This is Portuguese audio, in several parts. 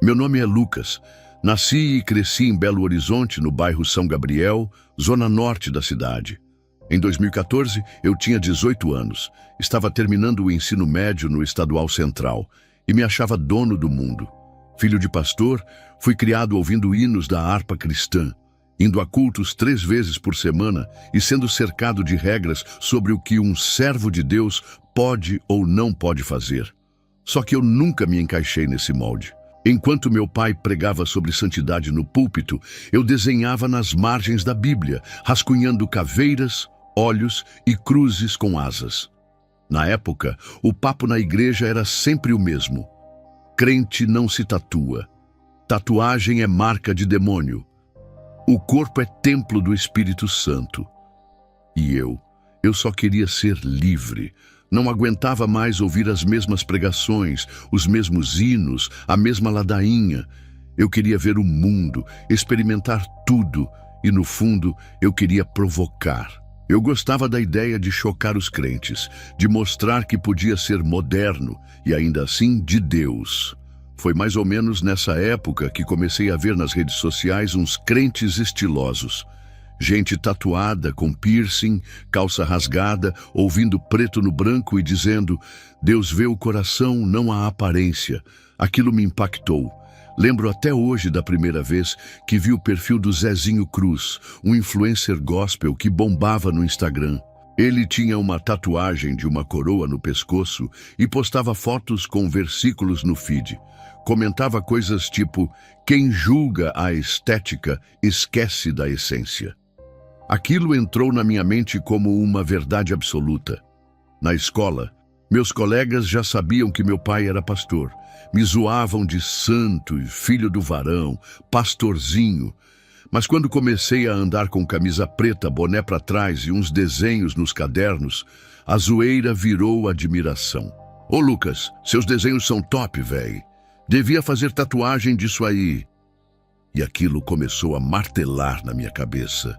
Meu nome é Lucas. Nasci e cresci em Belo Horizonte, no bairro São Gabriel, zona norte da cidade. Em 2014, eu tinha 18 anos, estava terminando o ensino médio no Estadual Central e me achava dono do mundo. Filho de pastor, fui criado ouvindo hinos da harpa cristã, indo a cultos 3 vezes por semana e sendo cercado de regras sobre o que um servo de Deus pode ou não pode fazer. Só que eu nunca me encaixei nesse molde. Enquanto meu pai pregava sobre santidade no púlpito, eu desenhava nas margens da Bíblia, rascunhando caveiras, olhos e cruzes com asas. Na época, o papo na igreja era sempre o mesmo. Crente não se tatua. Tatuagem é marca de demônio. O corpo é templo do Espírito Santo. E eu só queria ser livre. Não aguentava mais ouvir as mesmas pregações, os mesmos hinos, a mesma ladainha. Eu queria ver o mundo, experimentar tudo e, no fundo, eu queria provocar. Eu gostava da ideia de chocar os crentes, de mostrar que podia ser moderno e, ainda assim, de Deus. Foi mais ou menos nessa época que comecei a ver nas redes sociais uns crentes estilosos. Gente tatuada, com piercing, calça rasgada, ouvindo preto no branco e dizendo: Deus vê o coração, não a aparência. Aquilo me impactou. Lembro até hoje da primeira vez que vi o perfil do Zezinho Cruz, um influencer gospel que bombava no Instagram. Ele tinha uma tatuagem de uma coroa no pescoço e postava fotos com versículos no feed. Comentava coisas tipo: quem julga a estética esquece da essência. Aquilo entrou na minha mente como uma verdade absoluta. Na escola, meus colegas já sabiam que meu pai era pastor. Me zoavam de santo e filho do varão, pastorzinho. Mas quando comecei a andar com camisa preta, boné para trás e uns desenhos nos cadernos, a zoeira virou admiração. Ô Lucas, seus desenhos são top, véi. Devia fazer tatuagem disso aí. E aquilo começou a martelar na minha cabeça.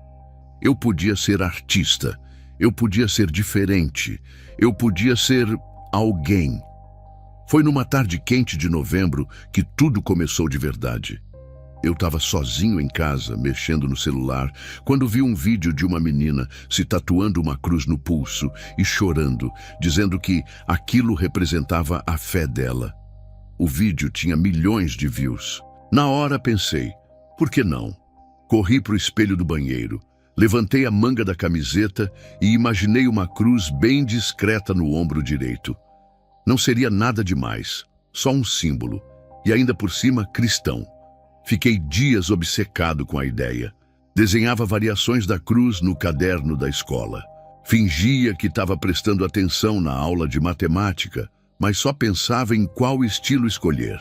Eu podia ser artista, eu podia ser diferente, eu podia ser alguém. Foi numa tarde quente de novembro que tudo começou de verdade. Eu estava sozinho em casa, mexendo no celular, quando vi um vídeo de uma menina se tatuando uma cruz no pulso e chorando, dizendo que aquilo representava a fé dela. O vídeo tinha milhões de views. Na hora pensei, por que não? Corri para o espelho do banheiro. Levantei a manga da camiseta e imaginei uma cruz bem discreta no ombro direito. Não seria nada demais, só um símbolo, e ainda por cima cristão. Fiquei dias obcecado com a ideia. Desenhava variações da cruz no caderno da escola. Fingia que estava prestando atenção na aula de matemática, mas só pensava em qual estilo escolher.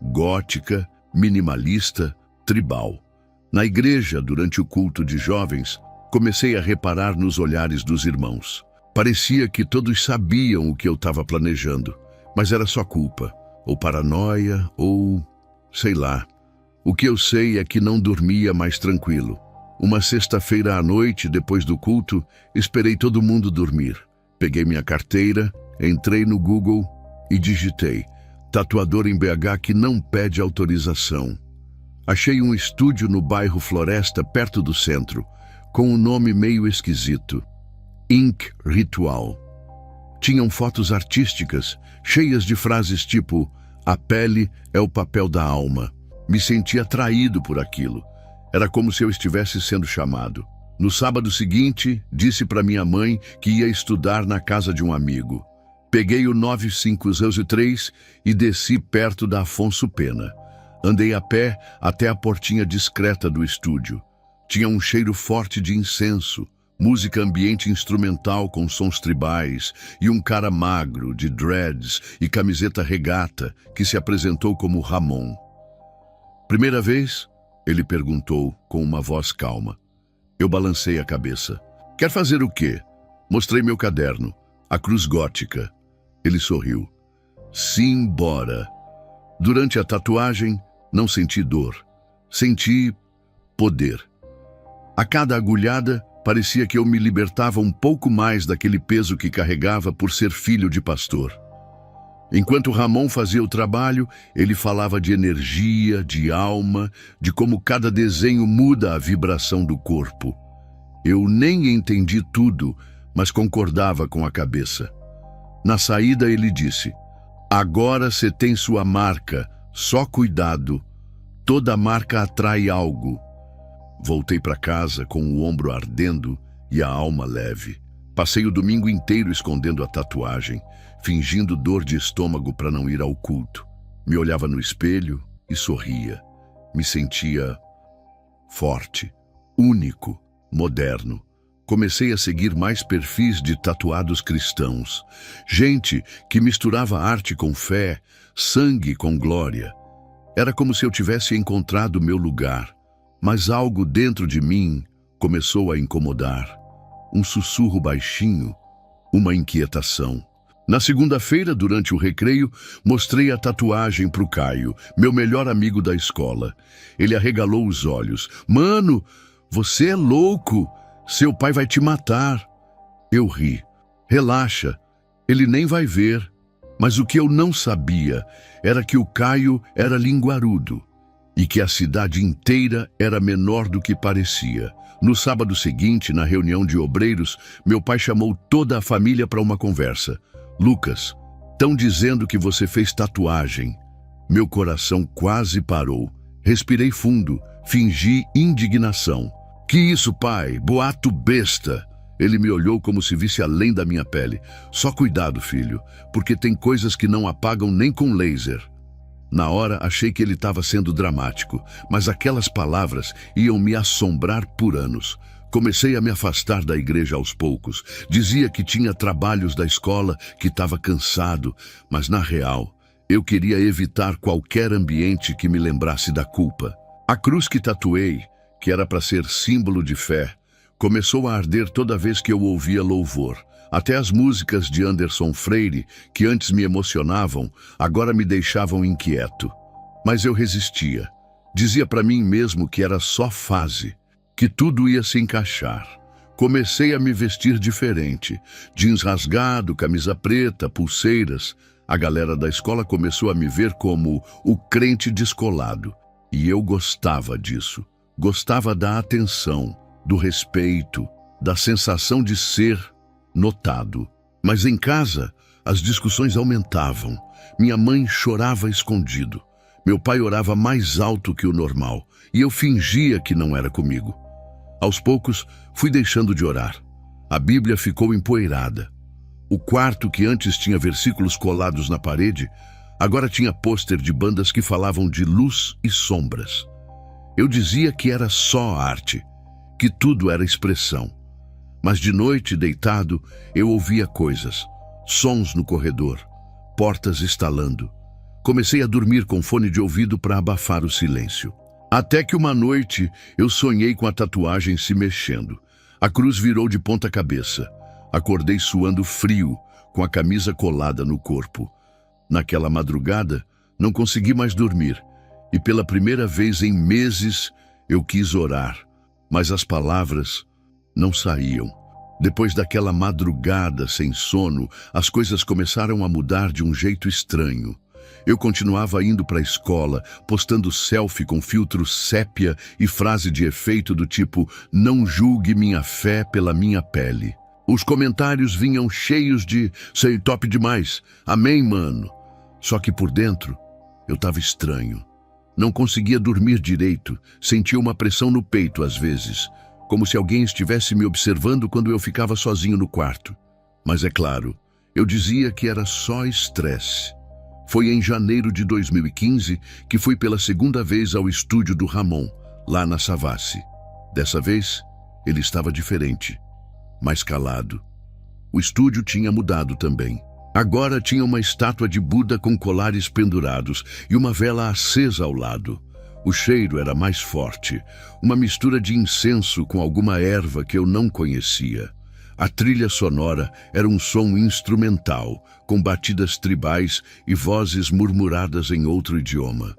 Gótica, minimalista, tribal. Na igreja, durante o culto de jovens, comecei a reparar nos olhares dos irmãos. Parecia que todos sabiam o que eu estava planejando, mas era só culpa, ou paranoia, ou sei lá. O que eu sei é que não dormia mais tranquilo. Uma sexta-feira à noite, depois do culto, esperei todo mundo dormir. Peguei minha carteira, entrei no Google e digitei: tatuador em BH que não pede autorização. Achei um estúdio no bairro Floresta, perto do centro, com um nome meio esquisito: Ink Ritual. Tinham fotos artísticas, cheias de frases tipo: a pele é o papel da alma. Me senti atraído por aquilo. Era como se eu estivesse sendo chamado. No sábado seguinte, disse para minha mãe que ia estudar na casa de um amigo. Peguei o 9503 e desci perto da Afonso Pena. Andei a pé até a portinha discreta do estúdio. Tinha um cheiro forte de incenso, música ambiente instrumental com sons tribais e um cara magro, de dreads e camiseta regata, que se apresentou como Ramon. Primeira vez? Ele perguntou com uma voz calma. Eu balancei a cabeça. Quer fazer o quê? Mostrei meu caderno, a cruz gótica. Ele sorriu. Simbora. Durante a tatuagem, não senti dor. Senti poder. A cada agulhada, parecia que eu me libertava um pouco mais daquele peso que carregava por ser filho de pastor. Enquanto Ramon fazia o trabalho, ele falava de energia, de alma, de como cada desenho muda a vibração do corpo. Eu nem entendi tudo, mas concordava com a cabeça. Na saída ele disse: "Agora você tem sua marca, só cuidado. Toda marca atrai algo." Voltei para casa com o ombro ardendo e a alma leve. Passei o domingo inteiro escondendo a tatuagem, fingindo dor de estômago para não ir ao culto. Me olhava no espelho e sorria. Me sentia forte, único, moderno. Comecei a seguir mais perfis de tatuados cristãos. Gente que misturava arte com fé, sangue com glória. Era como se eu tivesse encontrado meu lugar, mas algo dentro de mim começou a incomodar. Um sussurro baixinho, uma inquietação. Na segunda-feira, durante o recreio, mostrei a tatuagem para o Caio, meu melhor amigo da escola. Ele arregalou os olhos. "Mano, você é louco! Seu pai vai te matar." Eu ri. "Relaxa, ele nem vai ver." Mas o que eu não sabia era que o Caio era linguarudo e que a cidade inteira era menor do que parecia. No sábado seguinte, na reunião de obreiros, meu pai chamou toda a família para uma conversa. "Lucas, estão dizendo que você fez tatuagem." Meu coração quase parou. Respirei fundo, fingi indignação. "Que isso, pai? Boato besta." Ele me olhou como se visse além da minha pele. "Só cuidado, filho, porque tem coisas que não apagam nem com laser." Na hora, achei que ele estava sendo dramático, mas aquelas palavras iam me assombrar por anos. Comecei a me afastar da igreja aos poucos. Dizia que tinha trabalhos da escola, que estava cansado, mas na real, eu queria evitar qualquer ambiente que me lembrasse da culpa. A cruz que tatuei, que era para ser símbolo de fé, começou a arder toda vez que eu ouvia louvor. Até as músicas de Anderson Freire, que antes me emocionavam, agora me deixavam inquieto. Mas eu resistia. Dizia para mim mesmo que era só fase, que tudo ia se encaixar. Comecei a me vestir diferente. Jeans rasgado, camisa preta, pulseiras. A galera da escola começou a me ver como o crente descolado. E eu gostava disso. Gostava da atenção, do respeito, da sensação de ser notado. Mas em casa, as discussões aumentavam. Minha mãe chorava escondido. Meu pai orava mais alto que o normal, e eu fingia que não era comigo. Aos poucos, fui deixando de orar. A Bíblia ficou empoeirada. O quarto, que antes tinha versículos colados na parede, agora tinha pôster de bandas que falavam de luz e sombras. Eu dizia que era só arte, que tudo era expressão. Mas de noite, deitado, eu ouvia coisas, sons no corredor, portas estalando. Comecei a dormir com fone de ouvido para abafar o silêncio. Até que uma noite eu sonhei com a tatuagem se mexendo. A cruz virou de ponta cabeça. Acordei suando frio, com a camisa colada no corpo. Naquela madrugada, não consegui mais dormir. E pela primeira vez em meses, eu quis orar. Mas as palavras não saíam. Depois daquela madrugada sem sono, as coisas começaram a mudar de um jeito estranho. Eu continuava indo para a escola, postando selfie com filtro sépia e frase de efeito do tipo "Não julgue minha fé pela minha pele." Os comentários vinham cheios de "Sei top demais, amém, mano." Só que por dentro, eu estava estranho. Não conseguia dormir direito, sentia uma pressão no peito às vezes, como se alguém estivesse me observando quando eu ficava sozinho no quarto. Mas é claro, eu dizia que era só estresse. Foi em janeiro de 2015 que fui pela segunda vez ao estúdio do Ramon, lá na Savassi. Dessa vez, ele estava diferente, mais calado. O estúdio tinha mudado também. Agora tinha uma estátua de Buda com colares pendurados e uma vela acesa ao lado. O cheiro era mais forte, uma mistura de incenso com alguma erva que eu não conhecia. A trilha sonora era um som instrumental, com batidas tribais e vozes murmuradas em outro idioma.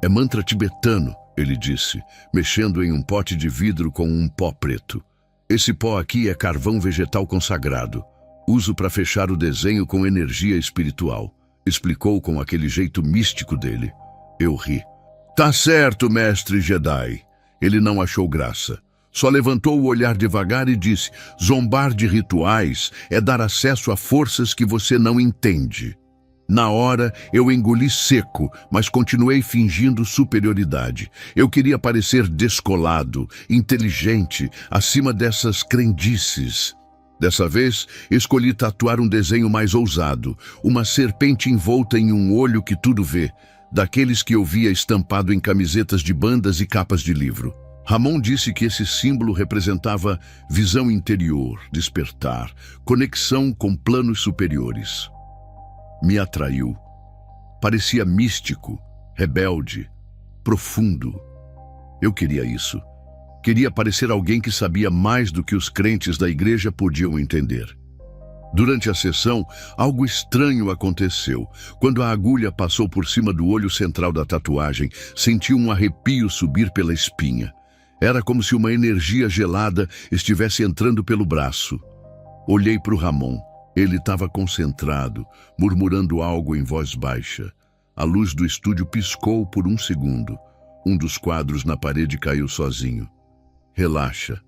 "É mantra tibetano", ele disse, mexendo em um pote de vidro com um pó preto. "Esse pó aqui é carvão vegetal consagrado. Uso para fechar o desenho com energia espiritual." explicou com aquele jeito místico dele. Eu ri. Tá certo, mestre Jedi. Ele não achou graça. Só levantou o olhar devagar e disse: zombar de rituais é dar acesso a forças que você não entende. Na hora, eu engoli seco, mas continuei fingindo superioridade. Eu queria parecer descolado, inteligente, acima dessas crendices. Dessa vez, escolhi tatuar um desenho mais ousado, uma serpente envolta em um olho que tudo vê, daqueles que eu via estampado em camisetas de bandas e capas de livro. Ramon disse que esse símbolo representava visão interior, despertar, conexão com planos superiores. Me atraiu. Parecia místico, rebelde, profundo. Eu queria isso. Queria parecer alguém que sabia mais do que os crentes da igreja podiam entender. Durante a sessão, algo estranho aconteceu. Quando a agulha passou por cima do olho central da tatuagem, senti um arrepio subir pela espinha. Era como se uma energia gelada estivesse entrando pelo braço. Olhei para o Ramon. Ele estava concentrado, murmurando algo em voz baixa. A luz do estúdio piscou por um segundo. Um dos quadros na parede caiu sozinho. Relaxa.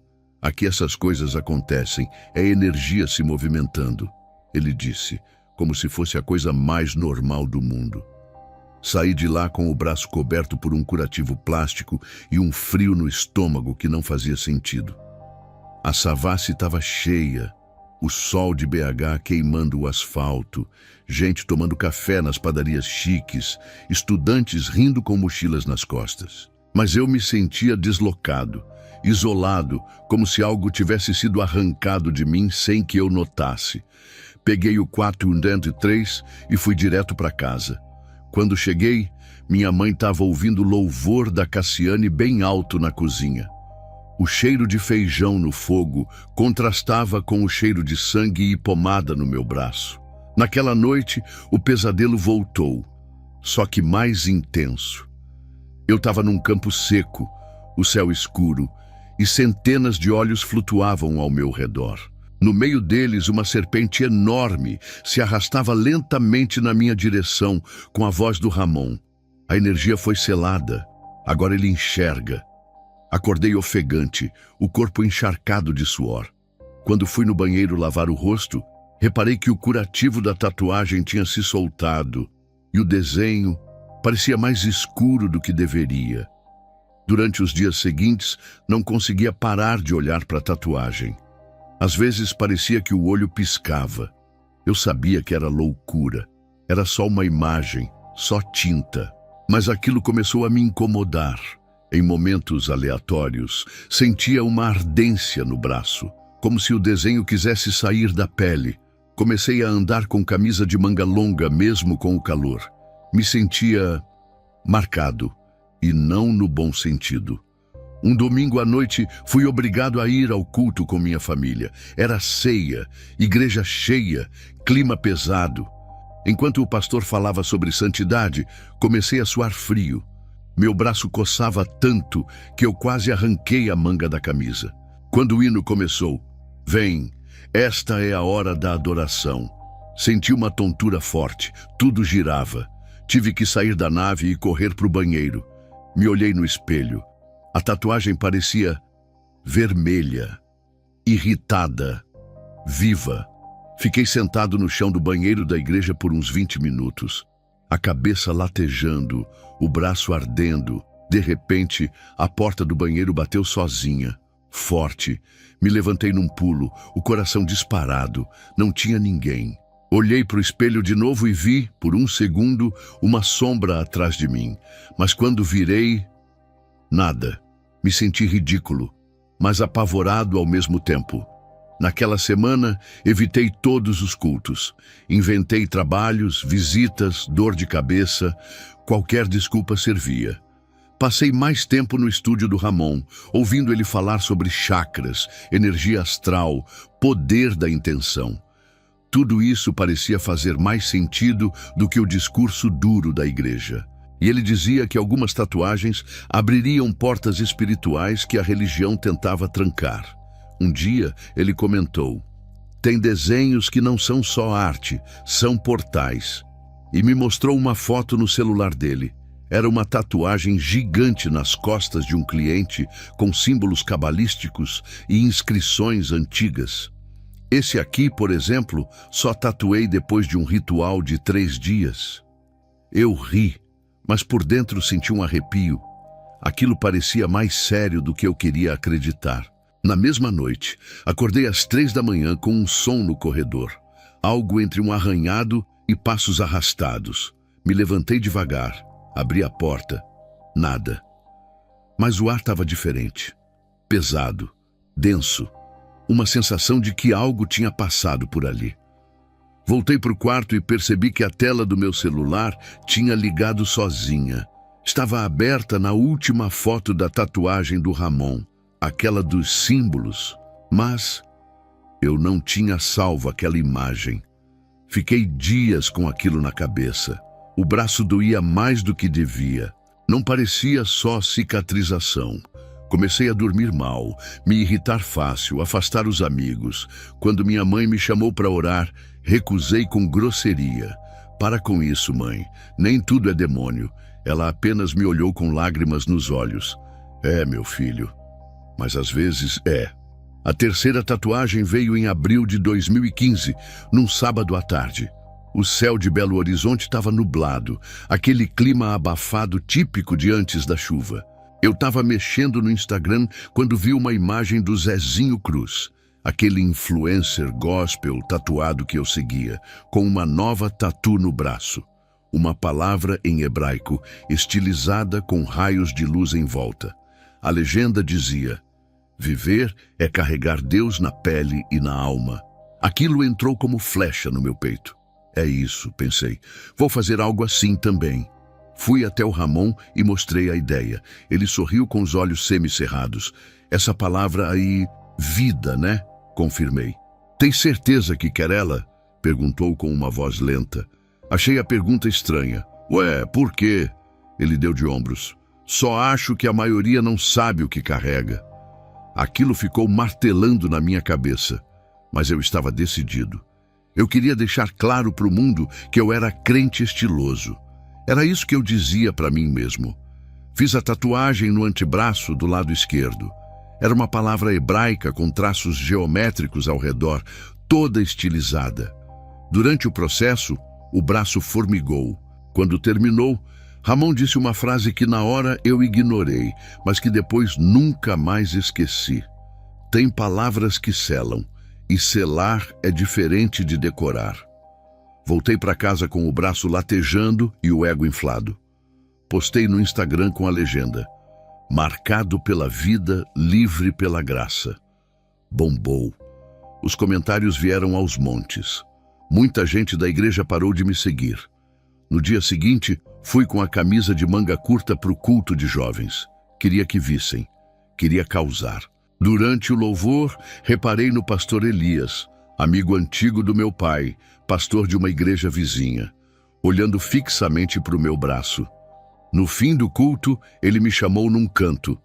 Aqui essas coisas acontecem. É energia se movimentando, ele disse, como se fosse a coisa mais normal do mundo. Saí de lá com o braço coberto por um curativo plástico e um frio no estômago que não fazia sentido. A Savassi estava cheia. O sol de BH queimando o asfalto, gente tomando café nas padarias chiques, estudantes rindo com mochilas nas costas. Mas eu me sentia deslocado, isolado, como se algo tivesse sido arrancado de mim sem que eu notasse. Peguei o 403 e fui direto para casa. Quando cheguei, minha mãe estava ouvindo louvor da Cassiane bem alto na cozinha. O cheiro de feijão no fogo contrastava com o cheiro de sangue e pomada no meu braço. Naquela noite, o pesadelo voltou, só que mais intenso. Eu estava num campo seco, o céu escuro, e centenas de olhos flutuavam ao meu redor. No meio deles, uma serpente enorme se arrastava lentamente na minha direção, com a voz do Ramon. A energia foi selada. Agora ele enxerga. Acordei ofegante, o corpo encharcado de suor. Quando fui no banheiro lavar o rosto, reparei que o curativo da tatuagem tinha se soltado e o desenho parecia mais escuro do que deveria. Durante os dias seguintes, não conseguia parar de olhar para a tatuagem. Às vezes parecia que o olho piscava. Eu sabia que era loucura. Era só uma imagem, só tinta. Mas aquilo começou a me incomodar. Em momentos aleatórios, sentia uma ardência no braço, como se o desenho quisesse sair da pele. Comecei a andar com camisa de manga longa, mesmo com o calor. Me sentia marcado, e não no bom sentido. Um domingo à noite, fui obrigado a ir ao culto com minha família. Era ceia, igreja cheia, clima pesado. Enquanto o pastor falava sobre santidade, comecei a suar frio. Meu braço coçava tanto que eu quase arranquei a manga da camisa. Quando o hino começou, vem, esta é a hora da adoração. Senti uma tontura forte, tudo girava. Tive que sair da nave e correr para o banheiro. Me olhei no espelho. A tatuagem parecia vermelha, irritada, viva. Fiquei sentado no chão do banheiro da igreja por uns 20 minutos. A cabeça latejando, o braço ardendo. De repente, a porta do banheiro bateu sozinha, forte. Me levantei num pulo, o coração disparado. Não tinha ninguém. Olhei para o espelho de novo e vi, por um segundo, uma sombra atrás de mim. Mas quando virei, nada. Me senti ridículo, mas apavorado ao mesmo tempo. Naquela semana, evitei todos os cultos. Inventei trabalhos, visitas, dor de cabeça. Qualquer desculpa servia. Passei mais tempo no estúdio do Ramon, ouvindo ele falar sobre chakras, energia astral, poder da intenção. Tudo isso parecia fazer mais sentido do que o discurso duro da igreja. E ele dizia que algumas tatuagens abririam portas espirituais que a religião tentava trancar. Um dia, ele comentou, tem desenhos que não são só arte, são portais. e me mostrou uma foto no celular dele. Era uma tatuagem gigante nas costas de um cliente com símbolos cabalísticos e inscrições antigas. Esse aqui, por exemplo, só tatuei depois de um ritual de 3 dias. Eu ri, mas por dentro senti um arrepio. Aquilo parecia mais sério do que eu queria acreditar. Na mesma noite, acordei às 3 da manhã com um som no corredor. Algo entre um arranhado e passos arrastados. Me levantei devagar, abri a porta. Nada. Mas o ar estava diferente. Pesado, denso. Uma sensação de que algo tinha passado por ali. Voltei para o quarto e percebi que a tela do meu celular tinha ligado sozinha. Estava aberta na última foto da tatuagem do Ramon, aquela dos símbolos, mas eu não tinha salvo aquela imagem. Fiquei dias com aquilo na cabeça. O braço doía mais do que devia. Não parecia só cicatrização. Comecei a dormir mal, me irritar fácil, afastar os amigos. Quando minha mãe me chamou para orar, recusei com grosseria. Para com isso, mãe. Nem tudo é demônio. Ela apenas me olhou com lágrimas nos olhos. É, meu filho. Mas às vezes é. A terceira tatuagem veio em abril de 2015, num sábado à tarde. O céu de Belo Horizonte estava nublado, aquele clima abafado típico de antes da chuva. Eu estava mexendo no Instagram quando vi uma imagem do Zezinho Cruz, aquele influencer gospel tatuado que eu seguia, com uma nova tatu no braço. Uma palavra em hebraico, estilizada com raios de luz em volta. A legenda dizia: viver é carregar Deus na pele e na alma. Aquilo entrou como flecha no meu peito. É isso, pensei. Vou fazer algo assim também. Fui até o Ramon e mostrei a ideia. Ele sorriu com os olhos semicerrados. Essa palavra aí, vida, né? Confirmei. Tem certeza que quer ela? Perguntou com uma voz lenta. Achei a pergunta estranha. Ué, por quê? Ele deu de ombros. Só acho que a maioria não sabe o que carrega. Aquilo ficou martelando na minha cabeça, mas eu estava decidido. Eu queria deixar claro para o mundo que eu era crente estiloso. Era isso que eu dizia para mim mesmo. Fiz a tatuagem no antebraço do lado esquerdo. Era uma palavra hebraica com traços geométricos ao redor, toda estilizada. Durante o processo, o braço formigou. Quando terminou, Ramon disse uma frase que na hora eu ignorei, mas que depois nunca mais esqueci. Tem palavras que selam, e selar é diferente de decorar. Voltei para casa com o braço latejando e o ego inflado. Postei no Instagram com a legenda: marcado pela vida, livre pela graça. Bombou. Os comentários vieram aos montes. Muita gente da igreja parou de me seguir. No dia seguinte, fui com a camisa de manga curta para o culto de jovens. Queria que vissem. Queria causar. Durante o louvor, reparei no pastor Elias, amigo antigo do meu pai, pastor de uma igreja vizinha, olhando fixamente para o meu braço. No fim do culto, ele me chamou num canto.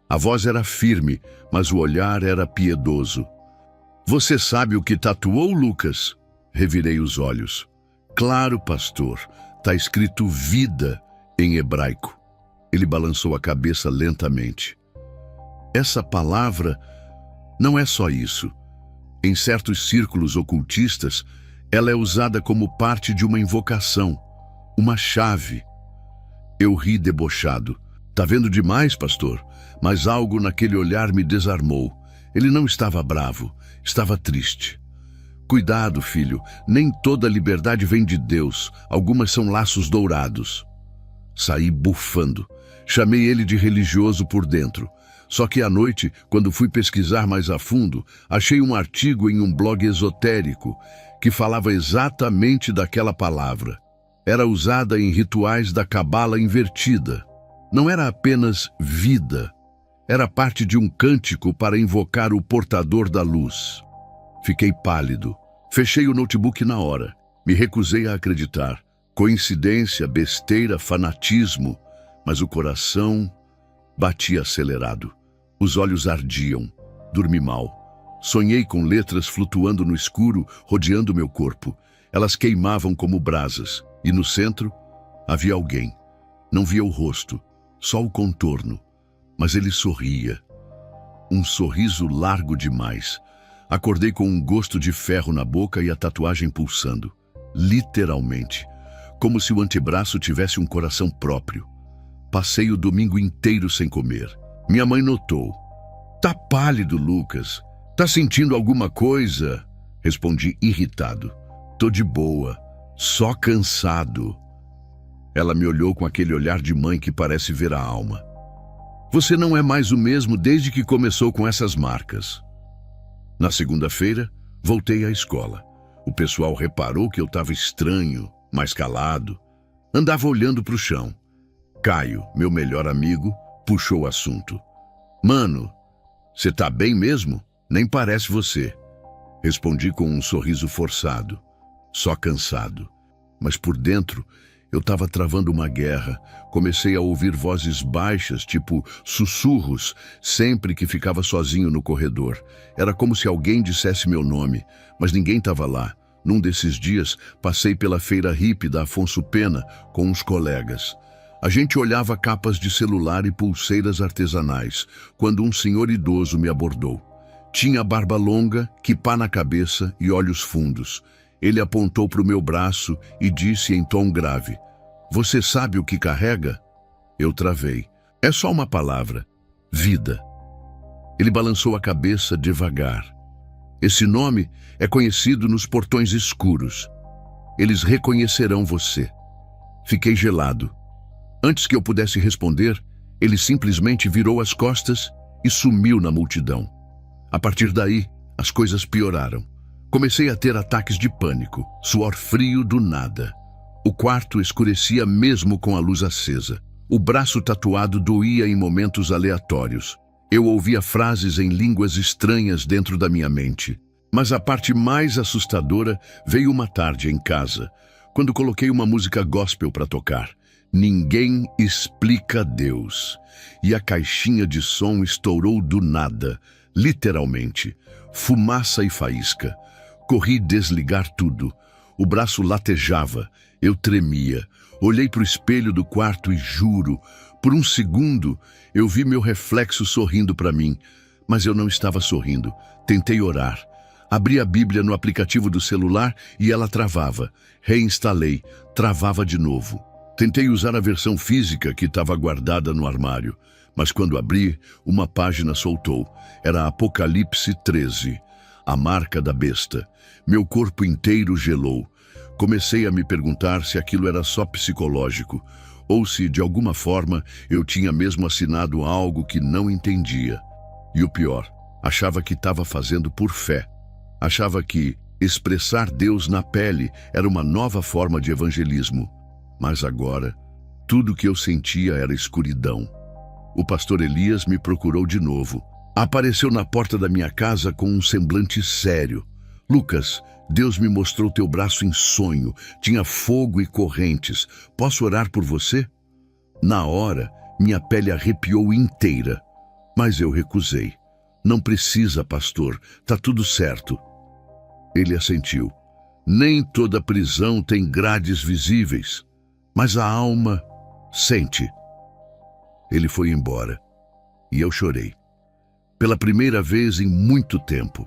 A voz era firme, mas o olhar era piedoso. Você sabe o que tatuou, Lucas? Revirei os olhos. Claro, pastor. Está escrito vida em hebraico. Ele balançou a cabeça lentamente. Essa palavra não é só isso. Em certos círculos ocultistas, ela é usada como parte de uma invocação, uma chave. Eu ri debochado. Tá vendo demais, pastor? Mas algo naquele olhar me desarmou. Ele não estava bravo, estava triste. Cuidado, filho, nem toda liberdade vem de Deus, algumas são laços dourados. Saí bufando. Chamei ele de religioso por dentro. Só que à noite, quando fui pesquisar mais a fundo, achei um artigo em um blog esotérico que falava exatamente daquela palavra. Era usada em rituais da cabala invertida. Não era apenas vida, era parte de um cântico para invocar o portador da luz. Fiquei pálido. Fechei o notebook na hora. Me recusei a acreditar. Coincidência, besteira, fanatismo. Mas o coração batia acelerado. Os olhos ardiam. Dormi mal. Sonhei com letras flutuando no escuro, rodeando meu corpo. Elas queimavam como brasas, e no centro havia alguém. Não via o rosto, só o contorno, mas ele sorria. Um sorriso largo demais. Acordei com um gosto de ferro na boca e a tatuagem pulsando. Literalmente, como se o antebraço tivesse um coração próprio. Passei o domingo inteiro sem comer. Minha mãe notou. "Tá pálido, Lucas. Tá sentindo alguma coisa?" Respondi irritado. "Tô de boa, só cansado." Ela me olhou com aquele olhar de mãe que parece ver a alma. "Você não é mais o mesmo desde que começou com essas marcas." Na segunda-feira, voltei à escola. O pessoal reparou que eu estava estranho, mais calado. Andava olhando para o chão. Caio, meu melhor amigo, puxou o assunto. "Mano, você tá bem mesmo? Nem parece você." Respondi com um sorriso forçado, só cansado. Mas por dentro, eu estava travando uma guerra. Comecei a ouvir vozes baixas, tipo sussurros, sempre que ficava sozinho no corredor. Era como se alguém dissesse meu nome, mas ninguém estava lá. Num desses dias, passei pela feira hippie da Afonso Pena com uns colegas. A gente olhava capas de celular e pulseiras artesanais, quando um senhor idoso me abordou. Tinha barba longa, quipá na cabeça e olhos fundos. Ele apontou para o meu braço e disse em tom grave: "Você sabe o que carrega?" Eu travei. "É só uma palavra: vida." Ele balançou a cabeça devagar. "Esse nome é conhecido nos portões escuros. Eles reconhecerão você." Fiquei gelado. Antes que eu pudesse responder, ele simplesmente virou as costas e sumiu na multidão. A partir daí, as coisas pioraram. Comecei a ter ataques de pânico, suor frio do nada. O quarto escurecia mesmo com a luz acesa. O braço tatuado doía em momentos aleatórios. Eu ouvia frases em línguas estranhas dentro da minha mente. Mas a parte mais assustadora veio uma tarde em casa, quando coloquei uma música gospel para tocar. Ninguém explica Deus. E a caixinha de som estourou do nada, literalmente. Fumaça e faísca. Corri desligar tudo. O braço latejava, eu tremia. Olhei para o espelho do quarto e juro, por um segundo, eu vi meu reflexo sorrindo para mim. Mas eu não estava sorrindo. Tentei orar. Abri a Bíblia no aplicativo do celular e ela travava. Reinstalei, travava de novo. Tentei usar a versão física que estava guardada no armário, mas quando abri, uma página soltou. Era Apocalipse 13, a marca da besta. Meu corpo inteiro gelou. Comecei a me perguntar se aquilo era só psicológico, ou se, de alguma forma, eu tinha mesmo assinado algo que não entendia. E o pior, achava que estava fazendo por fé. Achava que expressar Deus na pele era uma nova forma de evangelismo. Mas agora, tudo que eu sentia era escuridão. O pastor Elias me procurou de novo. Apareceu na porta da minha casa com um semblante sério. "Lucas, Deus me mostrou teu braço em sonho. Tinha fogo e correntes. Posso orar por você?" Na hora, minha pele arrepiou inteira. Mas eu recusei. "Não precisa, pastor. Tá tudo certo." Ele assentiu. "Nem toda prisão tem grades visíveis, mas a alma sente." Ele foi embora e eu chorei. Pela primeira vez em muito tempo.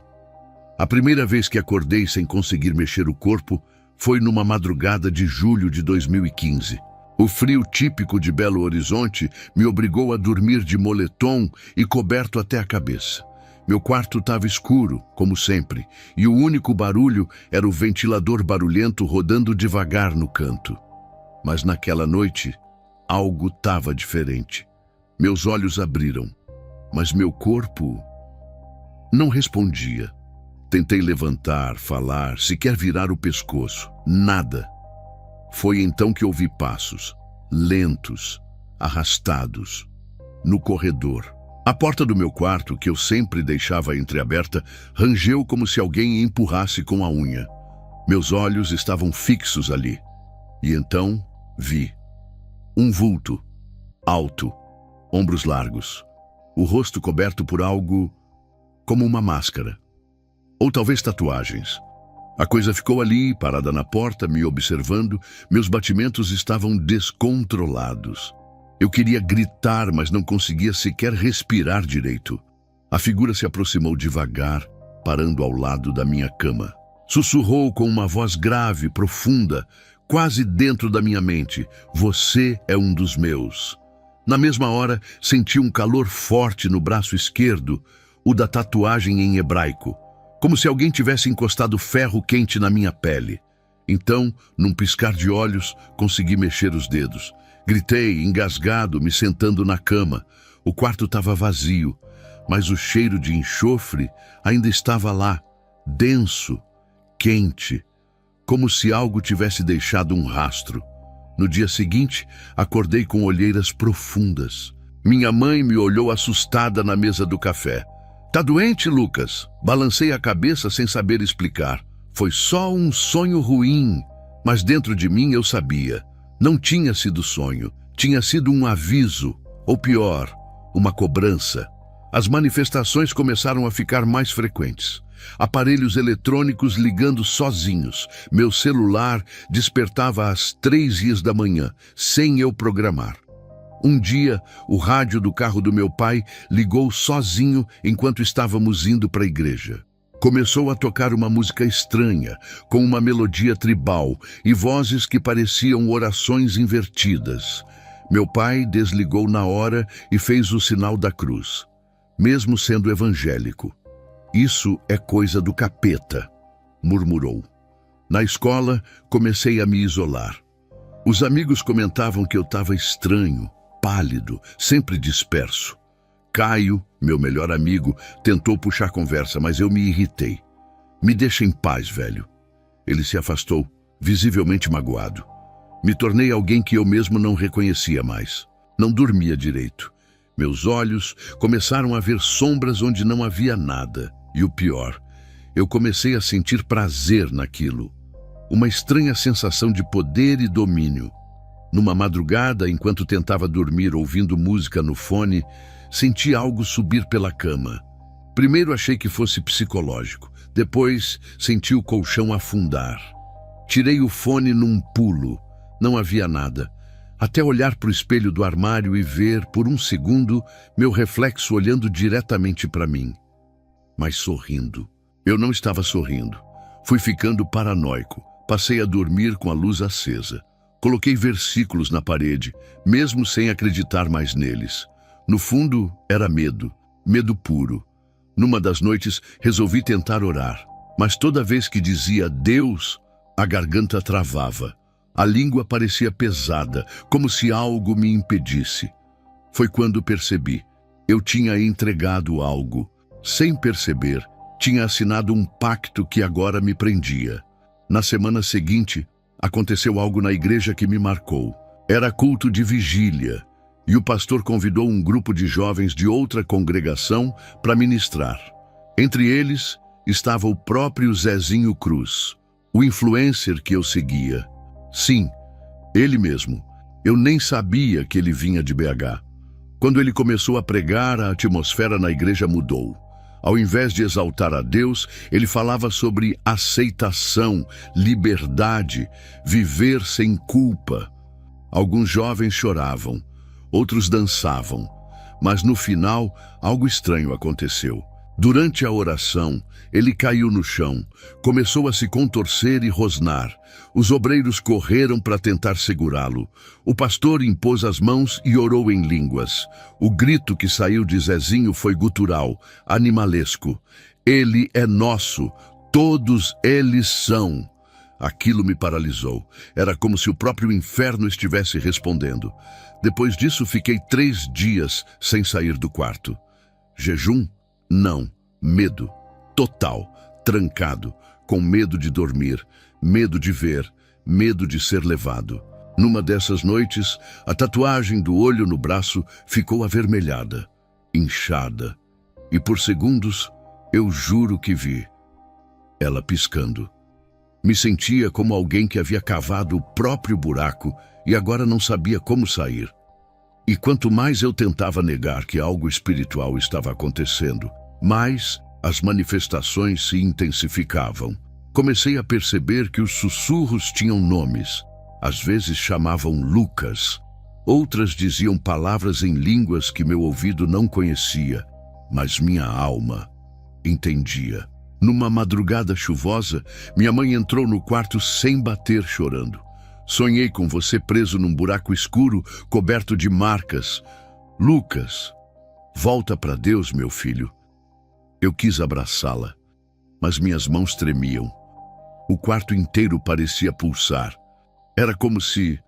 A primeira vez que acordei sem conseguir mexer o corpo foi numa madrugada de julho de 2015. O frio típico de Belo Horizonte me obrigou a dormir de moletom e coberto até a cabeça. Meu quarto estava escuro, como sempre, e o único barulho era o ventilador barulhento rodando devagar no canto. Mas naquela noite, algo estava diferente. Meus olhos abriram, mas meu corpo não respondia. Tentei levantar, falar, sequer virar o pescoço. Nada. Foi então que ouvi passos, lentos, arrastados, no corredor. A porta do meu quarto, que eu sempre deixava entreaberta, rangeu como se alguém empurrasse com a unha. Meus olhos estavam fixos ali. E então vi um vulto, alto, ombros largos, o rosto coberto por algo como uma máscara, ou talvez tatuagens. A coisa ficou ali, parada na porta, me observando. Meus batimentos estavam descontrolados. Eu queria gritar, mas não conseguia sequer respirar direito. A figura se aproximou devagar, parando ao lado da minha cama. Sussurrou com uma voz grave, profunda, quase dentro da minha mente: "Você é um dos meus." Na mesma hora, senti um calor forte no braço esquerdo, o da tatuagem em hebraico, como se alguém tivesse encostado ferro quente na minha pele. Então, num piscar de olhos, consegui mexer os dedos. Gritei, engasgado, me sentando na cama. O quarto estava vazio, mas o cheiro de enxofre ainda estava lá, denso, quente, como se algo tivesse deixado um rastro. No dia seguinte, acordei com olheiras profundas. Minha mãe me olhou assustada na mesa do café. "Tá doente, Lucas?" Balancei a cabeça sem saber explicar. Foi só um sonho ruim, mas dentro de mim eu sabia. Não tinha sido sonho, tinha sido um aviso, ou pior, uma cobrança. As manifestações começaram a ficar mais frequentes. Aparelhos eletrônicos ligando sozinhos. Meu celular despertava às 3h da manhã, sem eu programar. Um dia, o rádio do carro do meu pai ligou sozinho enquanto estávamos indo para a igreja. Começou a tocar uma música estranha, com uma melodia tribal e vozes que pareciam orações invertidas. Meu pai desligou na hora e fez o sinal da cruz, mesmo sendo evangélico. "Isso é coisa do capeta", murmurou. Na escola, comecei a me isolar. Os amigos comentavam que eu estava estranho, pálido, sempre disperso. Caio, meu melhor amigo, tentou puxar conversa, mas eu me irritei. "Me deixa em paz, velho." Ele se afastou, visivelmente magoado. Me tornei alguém que eu mesmo não reconhecia mais. Não dormia direito. Meus olhos começaram a ver sombras onde não havia nada. E o pior, eu comecei a sentir prazer naquilo. Uma estranha sensação de poder e domínio. Numa madrugada, enquanto tentava dormir ouvindo música no fone, senti algo subir pela cama. Primeiro achei que fosse psicológico. Depois, senti o colchão afundar. Tirei o fone num pulo. Não havia nada. Até olhar para o espelho do armário e ver, por um segundo, meu reflexo olhando diretamente para mim. Mas sorrindo. Eu não estava sorrindo. Fui ficando paranoico. Passei a dormir com a luz acesa. Coloquei versículos na parede, mesmo sem acreditar mais neles. No fundo, era medo. Medo puro. Numa das noites, resolvi tentar orar. Mas toda vez que dizia Deus, a garganta travava. A língua parecia pesada, como se algo me impedisse. Foi quando percebi. Eu tinha entregado algo. Sem perceber, tinha assinado um pacto que agora me prendia. Na semana seguinte, aconteceu algo na igreja que me marcou. Era culto de vigília, e o pastor convidou um grupo de jovens de outra congregação para ministrar. Entre eles estava o próprio Zezinho Cruz, o influencer que eu seguia. Sim, ele mesmo. Eu nem sabia que ele vinha de BH. Quando ele começou a pregar, a atmosfera na igreja mudou. Ao invés de exaltar a Deus, ele falava sobre aceitação, liberdade, viver sem culpa. Alguns jovens choravam, outros dançavam, mas no final, algo estranho aconteceu. Durante a oração, ele caiu no chão, começou a se contorcer e rosnar. Os obreiros correram para tentar segurá-lo. O pastor impôs as mãos e orou em línguas. O grito que saiu de Zezinho foi gutural, animalesco. "Ele é nosso, todos eles são." Aquilo me paralisou. Era como se o próprio inferno estivesse respondendo. Depois disso, fiquei 3 dias sem sair do quarto. Jejum? Não. Medo. Total. Trancado. Com medo de dormir. Medo de ver. Medo de ser levado. Numa dessas noites, a tatuagem do olho no braço ficou avermelhada, inchada. E por segundos, eu juro que vi ela piscando. Me sentia como alguém que havia cavado o próprio buraco e agora não sabia como sair. E quanto mais eu tentava negar que algo espiritual estava acontecendo, mais as manifestações se intensificavam. Comecei a perceber que os sussurros tinham nomes. Às vezes chamavam Lucas. Outras diziam palavras em línguas que meu ouvido não conhecia, mas minha alma entendia. Numa madrugada chuvosa, minha mãe entrou no quarto sem bater, chorando. Sonhei com você preso num buraco escuro, coberto de marcas. Lucas, volta para Deus, meu filho. Eu quis abraçá-la, mas minhas mãos tremiam. O quarto inteiro parecia pulsar. Era como se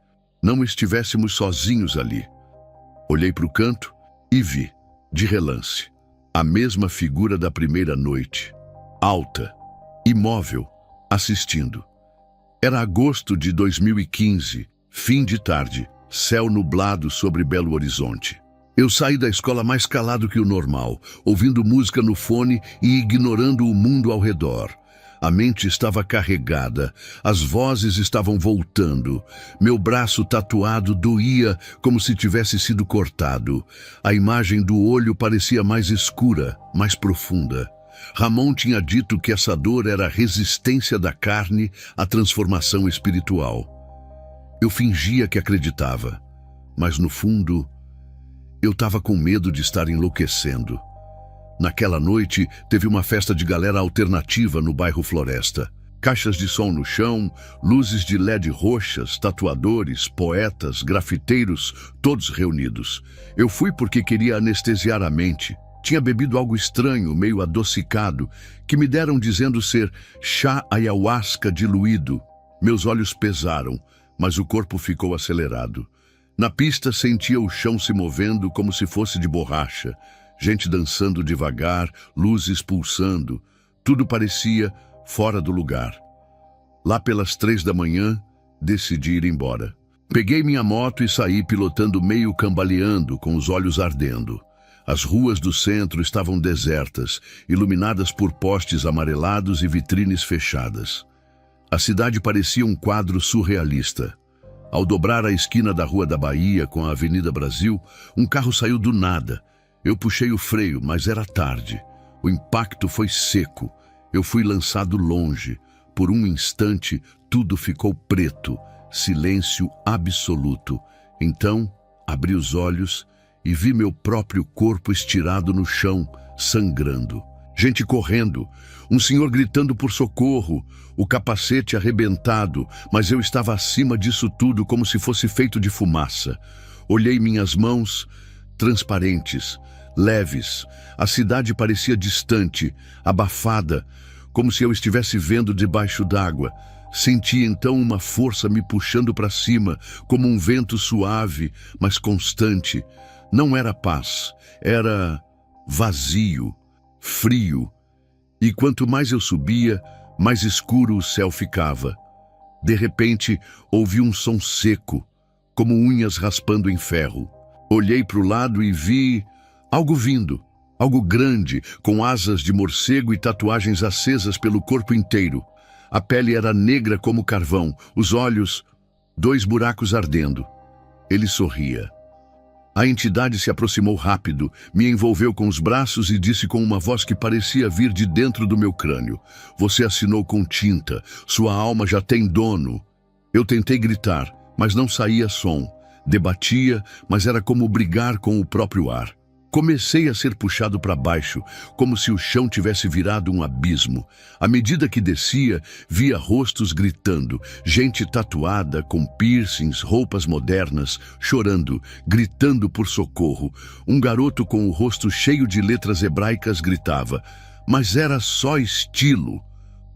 não estivéssemos sozinhos ali. Olhei para o canto e vi, de relance, a mesma figura da primeira noite. Alta, imóvel, assistindo. Era agosto de 2015, fim de tarde, céu nublado sobre Belo Horizonte. Eu saí da escola mais calado que o normal, ouvindo música no fone e ignorando o mundo ao redor. A mente estava carregada, as vozes estavam voltando. Meu braço tatuado doía como se tivesse sido cortado. A imagem do olho parecia mais escura, mais profunda. Ramon tinha dito que essa dor era a resistência da carne à transformação espiritual. Eu fingia que acreditava, mas no fundo, eu estava com medo de estar enlouquecendo. Naquela noite, teve uma festa de galera alternativa no bairro Floresta. Caixas de som no chão, luzes de LED roxas, tatuadores, poetas, grafiteiros, todos reunidos. Eu fui porque queria anestesiar a mente. Tinha bebido algo estranho, meio adocicado, que me deram dizendo ser chá ayahuasca diluído. Meus olhos pesaram, mas o corpo ficou acelerado. Na pista sentia o chão se movendo como se fosse de borracha. Gente dançando devagar, luzes pulsando. Tudo parecia fora do lugar. Lá pelas 3 da manhã, decidi ir embora. Peguei minha moto e saí pilotando meio cambaleando, com os olhos ardendo. As ruas do centro estavam desertas, iluminadas por postes amarelados e vitrines fechadas. A cidade parecia um quadro surrealista. Ao dobrar a esquina da Rua da Bahia com a Avenida Brasil, um carro saiu do nada. Eu puxei o freio, mas era tarde. O impacto foi seco. Eu fui lançado longe. Por um instante, tudo ficou preto. Silêncio absoluto. Então, abri os olhos e vi meu próprio corpo estirado no chão, sangrando. Gente correndo, um senhor gritando por socorro, o capacete arrebentado, mas eu estava acima disso tudo como se fosse feito de fumaça. Olhei minhas mãos, transparentes, leves. A cidade parecia distante, abafada, como se eu estivesse vendo debaixo d'água. Senti então uma força me puxando para cima, como um vento suave, mas constante. Não era paz, era vazio, frio. E quanto mais eu subia, mais escuro o céu ficava. De repente, ouvi um som seco, como unhas raspando em ferro. Olhei para o lado e vi algo vindo, algo grande, com asas de morcego e tatuagens acesas pelo corpo inteiro. A pele era negra como carvão, os olhos, 2 buracos ardendo. Ele sorria. A entidade se aproximou rápido, me envolveu com os braços e disse com uma voz que parecia vir de dentro do meu crânio: "Você assinou com tinta, sua alma já tem dono." Eu tentei gritar, mas não saía som. Debatia, mas era como brigar com o próprio ar. Comecei a ser puxado para baixo, como se o chão tivesse virado um abismo. À medida que descia, via rostos gritando, gente tatuada, com piercings, roupas modernas, chorando, gritando por socorro. Um garoto com o rosto cheio de letras hebraicas gritava, mas era só estilo.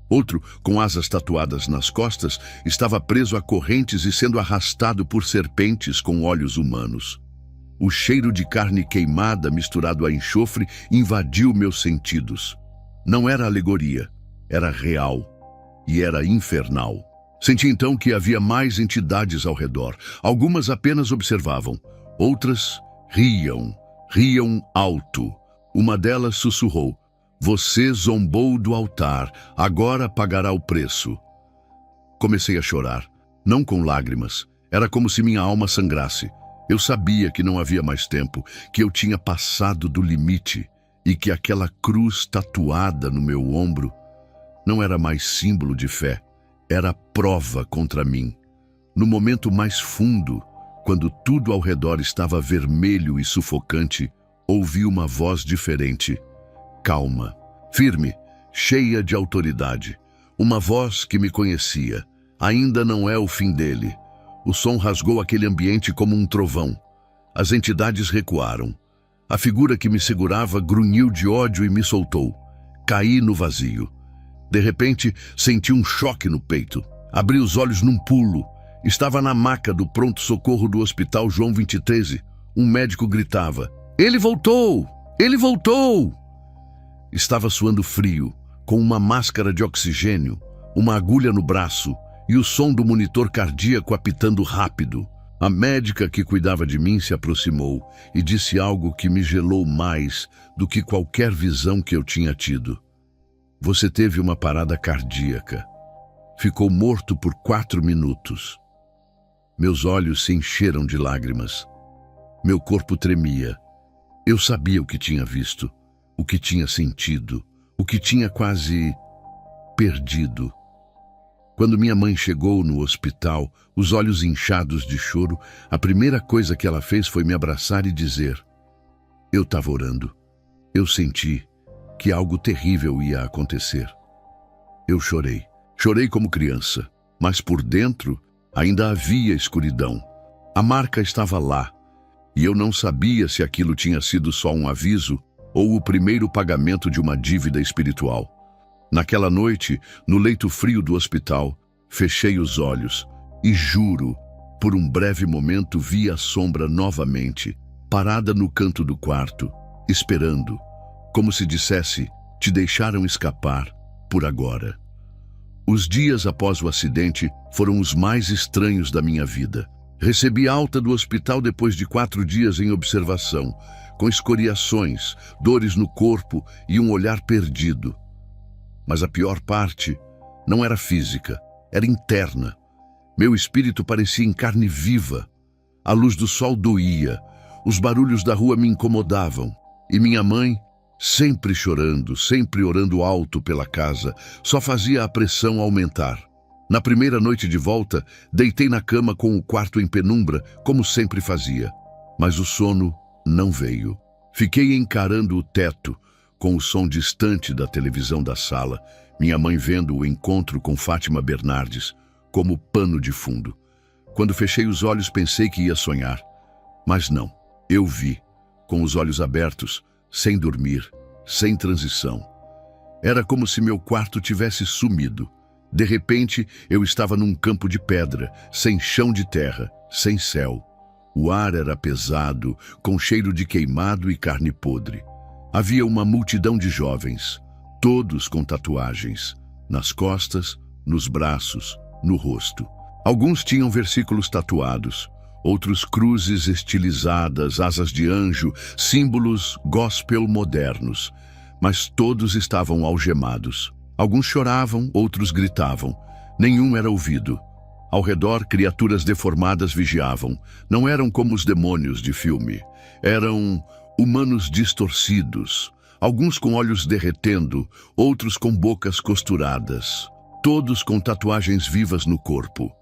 Outro, com asas tatuadas nas costas, estava preso a correntes e sendo arrastado por serpentes com olhos humanos. O cheiro de carne queimada misturado a enxofre invadiu meus sentidos. Não era alegoria, era real e era infernal. Senti então que havia mais entidades ao redor. Algumas apenas observavam, outras riam alto. Uma delas sussurrou: "Você zombou do altar, agora pagará o preço." Comecei a chorar, não com lágrimas. Era como se minha alma sangrasse. Eu sabia que não havia mais tempo, que eu tinha passado do limite e que aquela cruz tatuada no meu ombro Não era mais símbolo de fé, era prova contra mim. No momento mais fundo, quando tudo ao redor estava vermelho e sufocante, ouvi uma voz diferente, calma, firme, cheia de autoridade. Uma voz que me conhecia. Ainda não é o fim dele. O som rasgou aquele ambiente como um trovão. As entidades recuaram. A figura que me segurava grunhiu de ódio e me soltou. Caí no vazio. De repente, senti um choque no peito. Abri os olhos num pulo. Estava na maca do pronto-socorro do Hospital João 23. Um médico gritava: "Ele voltou! Ele voltou!" Estava suando frio, com uma máscara de oxigênio, uma agulha no braço e o som do monitor cardíaco apitando rápido. A médica que cuidava de mim se aproximou e disse algo que me gelou mais do que qualquer visão que eu tinha tido. "Você teve uma parada cardíaca. Ficou morto por 4 minutos." Meus olhos se encheram de lágrimas. Meu corpo tremia. Eu sabia o que tinha visto, o que tinha sentido, o que tinha quase perdido. Quando minha mãe chegou no hospital, os olhos inchados de choro, a primeira coisa que ela fez foi me abraçar e dizer: "Eu estava orando. Eu senti que algo terrível ia acontecer." Eu chorei. Chorei como criança, mas por dentro ainda havia escuridão. A marca estava lá, e eu não sabia se aquilo tinha sido só um aviso ou o primeiro pagamento de uma dívida espiritual. Naquela noite, no leito frio do hospital, fechei os olhos e juro, por um breve momento vi a sombra novamente, parada no canto do quarto, esperando, como se dissesse: "Te deixaram escapar por agora." Os dias após o acidente foram os mais estranhos da minha vida. Recebi alta do hospital depois de 4 dias em observação, com escoriações, dores no corpo e um olhar perdido. Mas a pior parte não era física, era interna. Meu espírito parecia em carne viva. A luz do sol doía, os barulhos da rua me incomodavam. E minha mãe, sempre chorando, sempre orando alto pela casa, só fazia a pressão aumentar. Na primeira noite de volta, deitei na cama com o quarto em penumbra, como sempre fazia. Mas o sono não veio. Fiquei encarando o teto, com o som distante da televisão da sala, minha mãe vendo o encontro com Fátima Bernardes, como pano de fundo. Quando fechei os olhos, pensei que ia sonhar. Mas não, eu vi, com os olhos abertos, sem dormir, sem transição. Era como se meu quarto tivesse sumido. De repente, eu estava num campo de pedra, sem chão de terra, sem céu. O ar era pesado, com cheiro de queimado e carne podre. Havia uma multidão de jovens, todos com tatuagens, nas costas, nos braços, no rosto. Alguns tinham versículos tatuados, outros cruzes estilizadas, asas de anjo, símbolos gospel modernos, mas todos estavam algemados. Alguns choravam, outros gritavam. Nenhum era ouvido. Ao redor, criaturas deformadas vigiavam. Não eram como os demônios de filme. Eram humanos distorcidos, alguns com olhos derretendo, outros com bocas costuradas, todos com tatuagens vivas no corpo.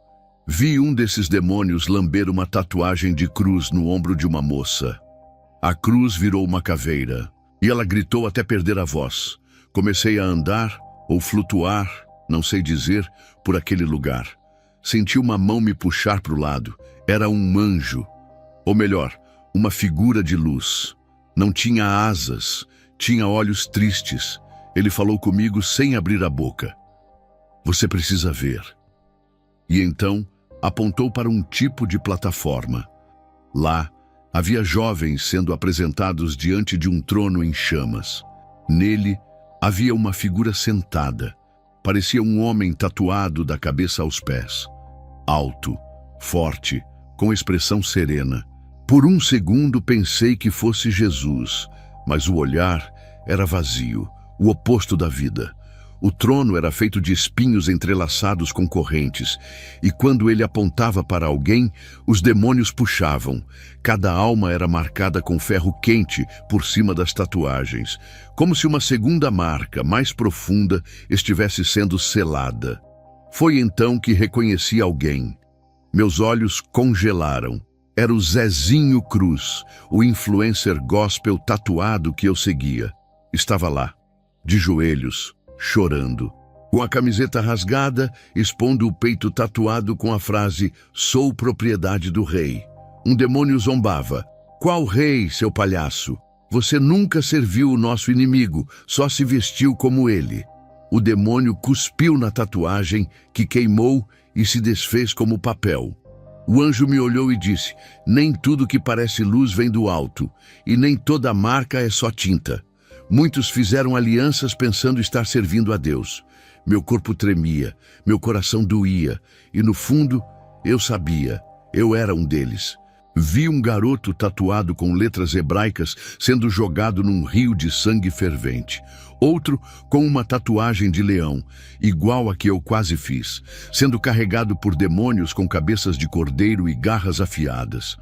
Vi um desses demônios lamber uma tatuagem de cruz no ombro de uma moça. A cruz virou uma caveira, e ela gritou até perder a voz. Comecei a andar, ou flutuar, não sei dizer, por aquele lugar. Senti uma mão me puxar para o lado. Era um anjo, ou melhor, uma figura de luz. Não tinha asas, tinha olhos tristes. Ele falou comigo sem abrir a boca. "Você precisa ver." E então apontou para um tipo de plataforma. Lá havia jovens sendo apresentados diante de um trono em chamas. Nele havia uma figura sentada. Parecia um homem tatuado da cabeça aos pés. Alto, forte, com expressão serena. Por um segundo pensei que fosse Jesus, mas o olhar era vazio, o oposto da vida. O trono era feito de espinhos entrelaçados com correntes, e quando ele apontava para alguém, os demônios puxavam. Cada alma era marcada com ferro quente por cima das tatuagens, como se uma segunda marca, mais profunda, estivesse sendo selada. Foi então que reconheci alguém. Meus olhos congelaram. Era o Zezinho Cruz, o influencer gospel tatuado que eu seguia. Estava lá, de joelhos, chorando, com a camiseta rasgada, expondo o peito tatuado com a frase "Sou propriedade do rei". Um demônio zombava: "Qual rei, seu palhaço? Você nunca serviu o nosso inimigo, só se vestiu como ele". O demônio cuspiu na tatuagem, que queimou e se desfez como papel. O anjo me olhou e disse: "Nem tudo que parece luz vem do alto, e nem toda marca é só tinta. Muitos fizeram alianças pensando estar servindo a Deus". Meu corpo tremia, meu coração doía, e no fundo, eu sabia, eu era um deles. Vi um garoto tatuado com letras hebraicas sendo jogado num rio de sangue fervente. Outro com uma tatuagem de leão, igual a que eu quase fiz, sendo carregado por demônios com cabeças de cordeiro e garras afiadas.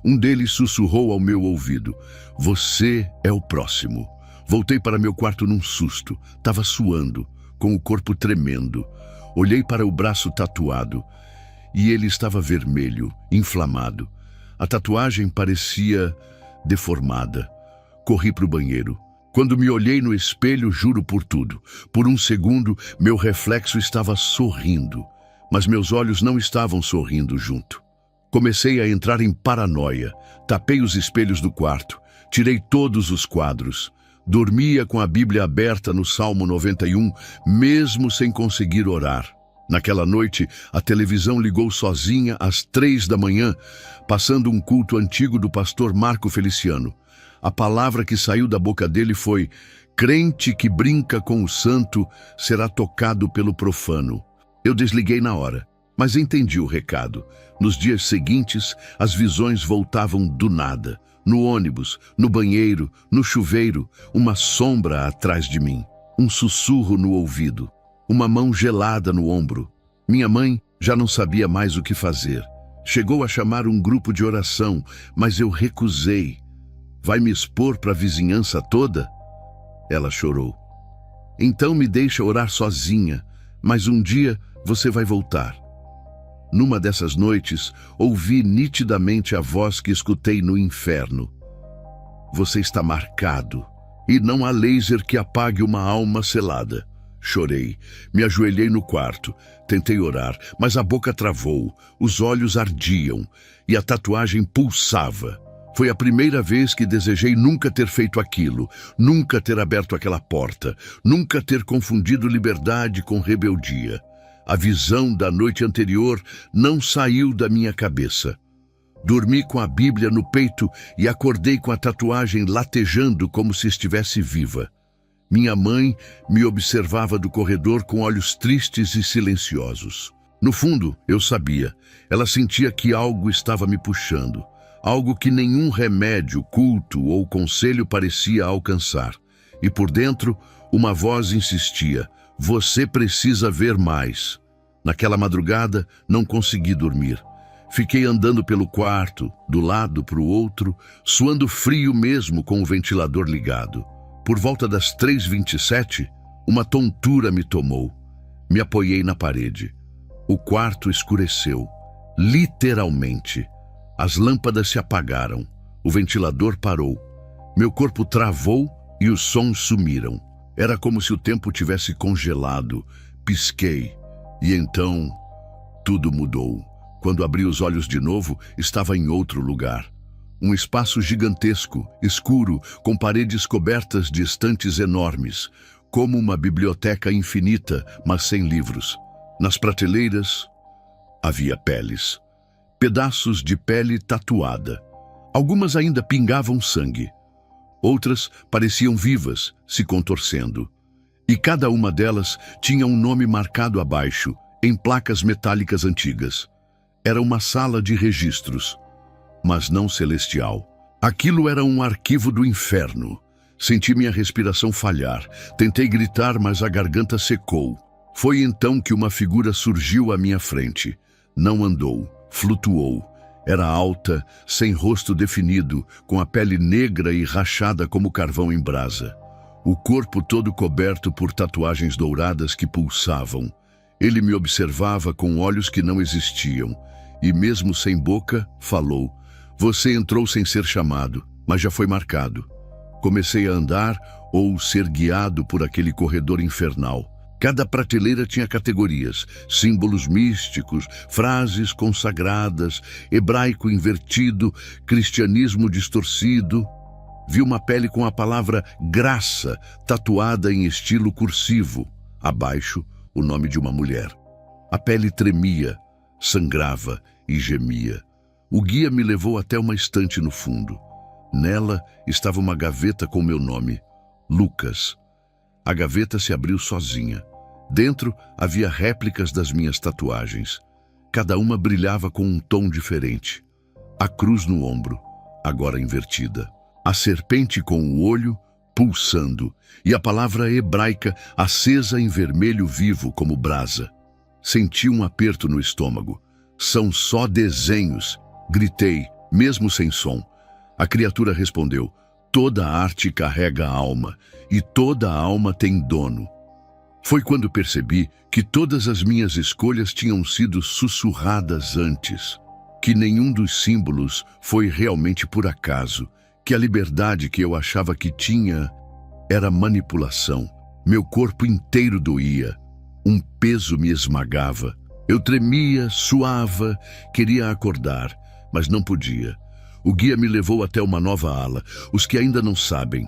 Um deles sussurrou ao meu ouvido: "Você é o próximo". Voltei para meu quarto num susto. Estava suando, com o corpo tremendo. Olhei para o braço tatuado e ele estava vermelho, inflamado. A tatuagem parecia deformada. Corri para o banheiro. Quando me olhei no espelho, juro por tudo, por um segundo, meu reflexo estava sorrindo, mas meus olhos não estavam sorrindo junto. Comecei a entrar em paranoia. Tapei os espelhos do quarto, tirei todos os quadros. Dormia com a Bíblia aberta no Salmo 91, mesmo sem conseguir orar. Naquela noite, a televisão ligou sozinha às 3 da manhã, passando um culto antigo do pastor Marco Feliciano. A palavra que saiu da boca dele foi: "Crente que brinca com o santo será tocado pelo profano". Eu desliguei na hora, mas entendi o recado. Nos dias seguintes, as visões voltavam do nada. No ônibus, no banheiro, no chuveiro, uma sombra atrás de mim, um sussurro no ouvido, uma mão gelada no ombro. Minha mãe já não sabia mais o que fazer. Chegou a chamar um grupo de oração, mas eu recusei. "Vai me expor para a vizinhança toda?" Ela chorou. "Então me deixa orar sozinha, mas um dia você vai voltar". Numa dessas noites, ouvi nitidamente a voz que escutei no inferno: "Você está marcado, e não há laser que apague uma alma selada". Chorei, me ajoelhei no quarto, tentei orar, mas a boca travou, os olhos ardiam e a tatuagem pulsava. Foi a primeira vez que desejei nunca ter feito aquilo, nunca ter aberto aquela porta, nunca ter confundido liberdade com rebeldia. A visão da noite anterior não saiu da minha cabeça. Dormi com a Bíblia no peito e acordei com a tatuagem latejando como se estivesse viva. Minha mãe me observava do corredor com olhos tristes e silenciosos. No fundo, eu sabia. Ela sentia que algo estava me puxando, algo que nenhum remédio, culto ou conselho parecia alcançar. E por dentro, uma voz insistia: "Você precisa ver mais". Naquela madrugada, não consegui dormir. Fiquei andando pelo quarto, do lado para o outro, suando frio mesmo com o ventilador ligado. Por volta das 3h27, uma tontura me tomou. Me apoiei na parede. O quarto escureceu, literalmente. As lâmpadas se apagaram. O ventilador parou. Meu corpo travou e os sons sumiram. Era como se o tempo tivesse congelado. Pisquei. E então, tudo mudou. Quando abri os olhos de novo, estava em outro lugar. Um espaço gigantesco, escuro, com paredes cobertas de estantes enormes, como uma biblioteca infinita, mas sem livros. Nas prateleiras, havia peles. Pedaços de pele tatuada. Algumas ainda pingavam sangue. Outras pareciam vivas, se contorcendo. E cada uma delas tinha um nome marcado abaixo, em placas metálicas antigas. Era uma sala de registros, mas não celestial. Aquilo era um arquivo do inferno. Senti minha respiração falhar. Tentei gritar, mas a garganta secou. Foi então que uma figura surgiu à minha frente. Não andou, flutuou. Era alta, sem rosto definido, com a pele negra e rachada como carvão em brasa. O corpo todo coberto por tatuagens douradas que pulsavam. Ele me observava com olhos que não existiam. E mesmo sem boca, falou: "Você entrou sem ser chamado, mas já foi marcado." Comecei a andar ou ser guiado por aquele corredor infernal. Cada prateleira tinha categorias, símbolos místicos, frases consagradas, hebraico invertido, cristianismo distorcido. Vi uma pele com a palavra graça tatuada em estilo cursivo. Abaixo, o nome de uma mulher. A pele tremia, sangrava e gemia. O guia me levou até uma estante no fundo. Nela estava uma gaveta com meu nome, Lucas. A gaveta se abriu sozinha. Dentro havia réplicas das minhas tatuagens. Cada uma brilhava com um tom diferente. A cruz no ombro, agora invertida. A serpente com o olho pulsando. E a palavra hebraica acesa em vermelho vivo como brasa. Senti um aperto no estômago. "São só desenhos", gritei, mesmo sem som. A criatura respondeu: "Toda arte carrega alma, e toda alma tem dono." Foi quando percebi que todas as minhas escolhas tinham sido sussurradas antes, que nenhum dos símbolos foi realmente por acaso, que a liberdade que eu achava que tinha era manipulação. Meu corpo inteiro doía, um peso me esmagava. Eu tremia, suava, queria acordar, mas não podia. O guia me levou até uma nova ala, os que ainda não sabem.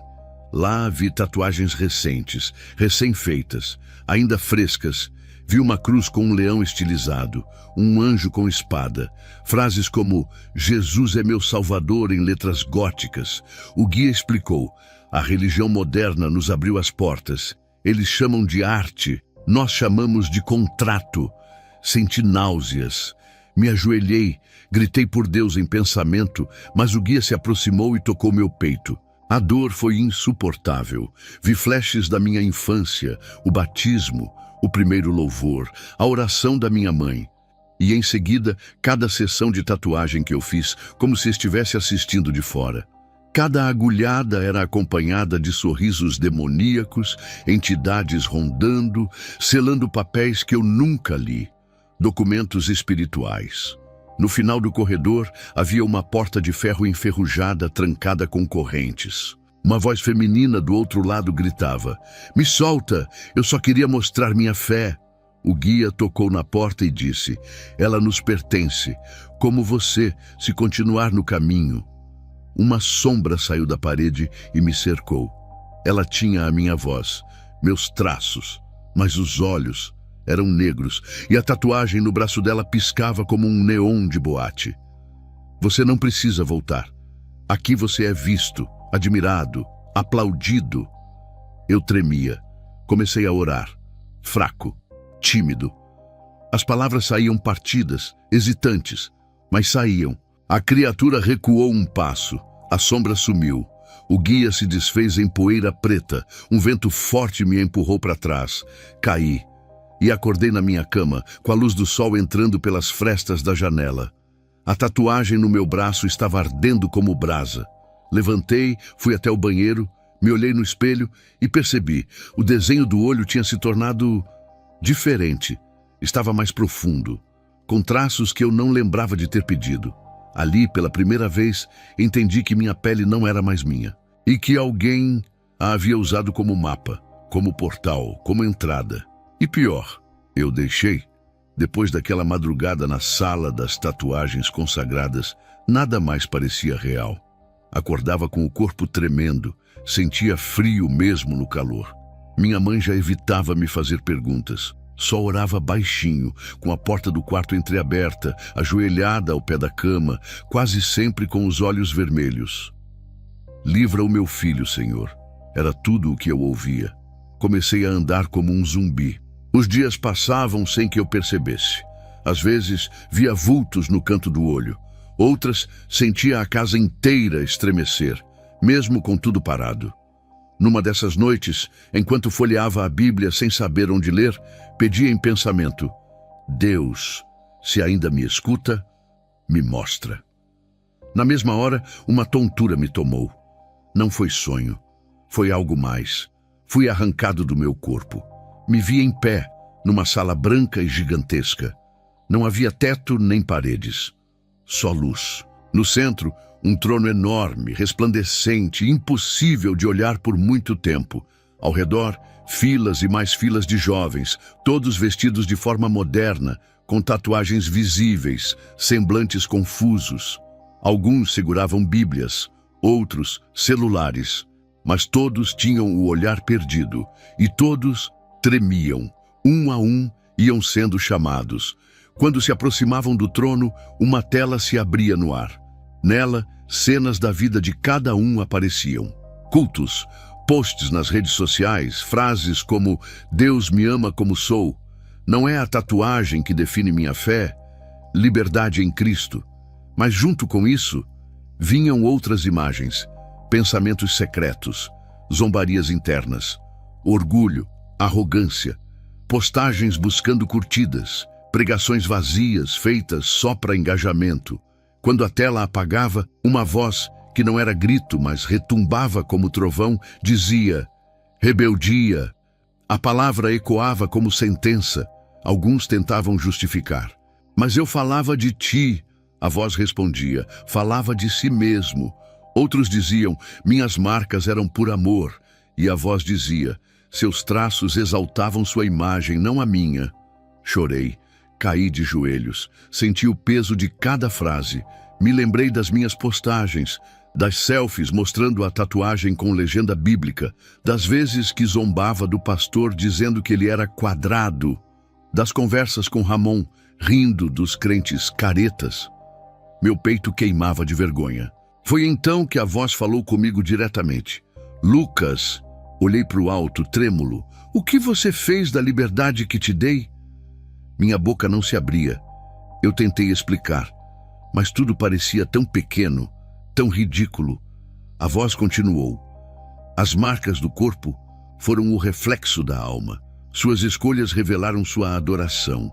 Lá vi tatuagens recentes, recém-feitas, ainda frescas. Vi uma cruz com um leão estilizado, um anjo com espada. Frases como "Jesus é meu salvador" em letras góticas. O guia explicou: "A religião moderna nos abriu as portas. Eles chamam de arte, nós chamamos de contrato." Senti náuseas. Me ajoelhei, gritei por Deus em pensamento, mas o guia se aproximou e tocou meu peito. A dor foi insuportável. Vi flashes da minha infância, o batismo, o primeiro louvor, a oração da minha mãe. E em seguida, cada sessão de tatuagem que eu fiz, como se estivesse assistindo de fora. Cada agulhada era acompanhada de sorrisos demoníacos, entidades rondando, selando papéis que eu nunca li. Documentos espirituais. No final do corredor havia uma porta de ferro enferrujada trancada com correntes. Uma voz feminina do outro lado gritava: "Me solta, eu só queria mostrar minha fé." O guia tocou na porta e disse: "Ela nos pertence, como você, se continuar no caminho." Uma sombra saiu da parede e me cercou. Ela tinha a minha voz, meus traços, mas os olhos eram negros e a tatuagem no braço dela piscava como um neon de boate. "Você não precisa voltar. Aqui você é visto, admirado, aplaudido." Eu tremia. Comecei a orar, fraco, tímido. As palavras saíam partidas, hesitantes, mas saíam. A criatura recuou um passo. A sombra sumiu. O guia se desfez em poeira preta. Um vento forte me empurrou para trás. Caí. E acordei na minha cama, com a luz do sol entrando pelas frestas da janela. A tatuagem no meu braço estava ardendo como brasa. Levantei, fui até o banheiro, me olhei no espelho e percebi. O desenho do olho tinha se tornado diferente. Estava mais profundo, com traços que eu não lembrava de ter pedido. Ali, pela primeira vez, entendi que minha pele não era mais minha. E que alguém a havia usado como mapa, como portal, como entrada. E pior, eu deixei. Depois daquela madrugada na sala das tatuagens consagradas, nada mais parecia real. Acordava com o corpo tremendo, sentia frio mesmo no calor. Minha mãe já evitava me fazer perguntas. Só orava baixinho, com a porta do quarto entreaberta, ajoelhada ao pé da cama, quase sempre com os olhos vermelhos. "Livra o meu filho, Senhor." Era tudo o que eu ouvia. Comecei a andar como um zumbi. Os dias passavam sem que eu percebesse. Às vezes, via vultos no canto do olho. Outras, sentia a casa inteira estremecer, mesmo com tudo parado. Numa dessas noites, enquanto folheava a Bíblia sem saber onde ler, pedia em pensamento: Deus, se ainda me escuta, me mostra. Na mesma hora, uma tontura me tomou. Não foi sonho, foi algo mais. Fui arrancado do meu corpo. Me vi em pé, numa sala branca e gigantesca. Não havia teto nem paredes, só luz. No centro, um trono enorme, resplandecente, impossível de olhar por muito tempo. Ao redor, filas e mais filas de jovens, todos vestidos de forma moderna, com tatuagens visíveis, semblantes confusos. Alguns seguravam bíblias, outros celulares, mas todos tinham o olhar perdido e todos tremiam. Um a um iam sendo chamados. Quando se aproximavam do trono, uma tela se abria no ar. Nela, cenas da vida de cada um apareciam. Cultos, posts nas redes sociais, frases como Deus me ama como sou. Não é a tatuagem que define minha fé, liberdade em Cristo. Mas junto com isso, vinham outras imagens, pensamentos secretos, zombarias internas, orgulho, arrogância, postagens buscando curtidas, pregações vazias feitas só para engajamento. Quando a tela apagava, uma voz, que não era grito, mas retumbava como trovão, dizia: rebeldia. A palavra ecoava como sentença. Alguns tentavam justificar. Mas eu falava de ti. A voz respondia, falava de si mesmo. Outros diziam, minhas marcas eram por amor. E a voz dizia, seus traços exaltavam sua imagem, não a minha. Chorei. Caí de joelhos, senti o peso de cada frase. Me lembrei das minhas postagens, das selfies mostrando a tatuagem com legenda bíblica, das vezes que zombava do pastor dizendo que ele era quadrado, das conversas com Ramon, rindo dos crentes caretas. Meu peito queimava de vergonha. Foi então que a voz falou comigo diretamente. Lucas, olhei para o alto, trêmulo. O que você fez da liberdade que te dei? Minha boca não se abria. Eu tentei explicar, mas tudo parecia tão pequeno, tão ridículo. A voz continuou. As marcas do corpo foram o reflexo da alma. Suas escolhas revelaram sua adoração,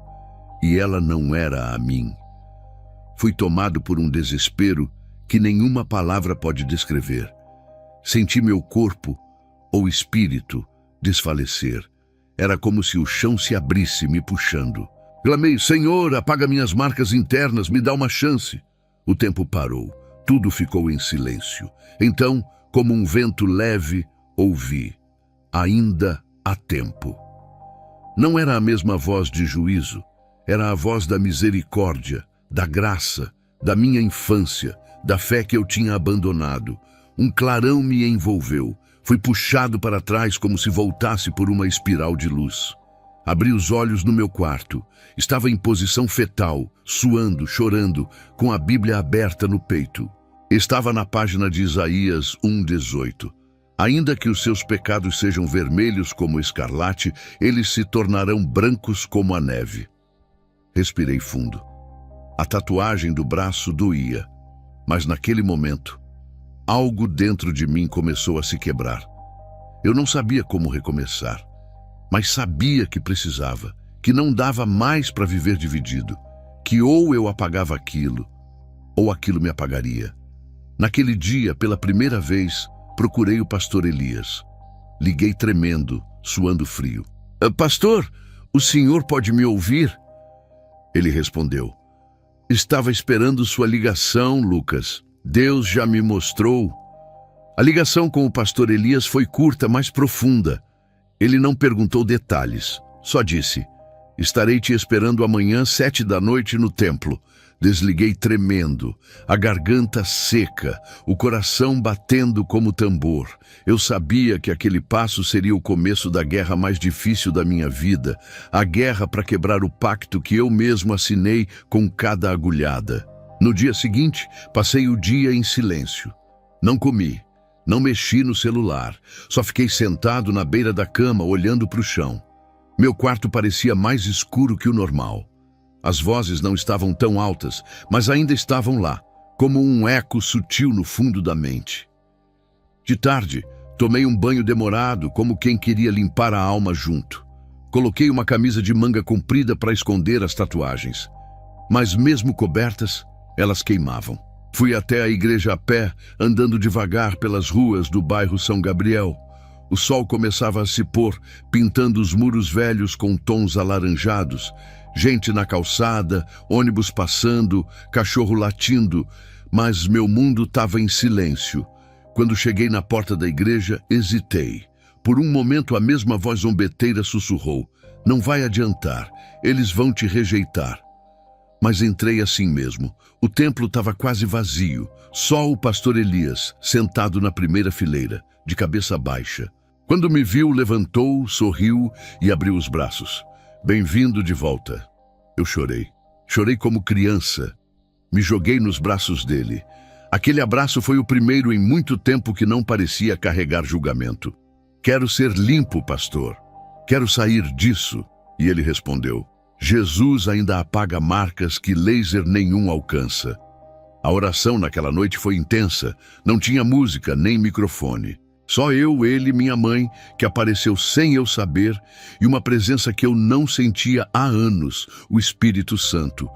e ela não era a mim. Fui tomado por um desespero que nenhuma palavra pode descrever. Senti meu corpo, ou espírito, desfalecer. Era como se o chão se abrisse me puxando. Clamei, Senhor, apaga minhas marcas internas, me dá uma chance. O tempo parou, tudo ficou em silêncio. Então, como um vento leve, ouvi, ainda há tempo. Não era a mesma voz de juízo, era a voz da misericórdia, da graça, da minha infância, da fé que eu tinha abandonado. Um clarão me envolveu, fui puxado para trás como se voltasse por uma espiral de luz. Abri os olhos no meu quarto. Estava em posição fetal, suando, chorando, com a Bíblia aberta no peito. Estava na página de Isaías 1:18. Ainda que os seus pecados sejam vermelhos como escarlate, eles se tornarão brancos como a neve. Respirei fundo. A tatuagem do braço doía, mas naquele momento, algo dentro de mim começou a se quebrar. Eu não sabia como recomeçar. Mas sabia que precisava, que não dava mais para viver dividido, que ou eu apagava aquilo, ou aquilo me apagaria. Naquele dia, pela primeira vez, procurei o pastor Elias. Liguei tremendo, suando frio. Pastor, o senhor pode me ouvir? Ele respondeu. Estava esperando sua ligação, Lucas. Deus já me mostrou. A ligação com o pastor Elias foi curta, mas profunda. Ele não perguntou detalhes, só disse, estarei te esperando amanhã 7h no templo. Desliguei tremendo, a garganta seca, o coração batendo como tambor. Eu sabia que aquele passo seria o começo da guerra mais difícil da minha vida, a guerra para quebrar o pacto que eu mesmo assinei com cada agulhada. No dia seguinte, passei o dia em silêncio. Não comi. Não mexi no celular, só fiquei sentado na beira da cama olhando para o chão. Meu quarto parecia mais escuro que o normal. As vozes não estavam tão altas, mas ainda estavam lá, como um eco sutil no fundo da mente. De tarde, Tomei um banho demorado, como quem queria limpar a alma junto. Coloquei uma camisa de manga comprida para esconder as tatuagens. Mas mesmo cobertas, elas queimavam. Fui até a igreja a pé, andando devagar pelas ruas do bairro São Gabriel. O sol começava a se pôr, pintando os muros velhos com tons alaranjados. Gente na calçada, ônibus passando, cachorro latindo, mas meu mundo estava em silêncio. Quando cheguei na porta da igreja, hesitei. Por um momento a mesma voz zombeteira sussurrou: "Não vai adiantar, eles vão te rejeitar." Mas entrei assim mesmo. O templo estava quase vazio. Só o pastor Elias, sentado na primeira fileira, de cabeça baixa. Quando me viu, levantou, sorriu e abriu os braços. "Bem-vindo de volta." Eu chorei. Chorei como criança. Me joguei nos braços dele. Aquele abraço foi o primeiro em muito tempo que não parecia carregar julgamento. "Quero ser limpo, pastor. Quero sair disso." E ele respondeu: "Jesus ainda apaga marcas que laser nenhum alcança." A oração naquela noite foi intensa. Não tinha música nem microfone. Só eu, ele e minha mãe, que apareceu sem eu saber, e uma presença que eu não sentia há anos, o Espírito Santo.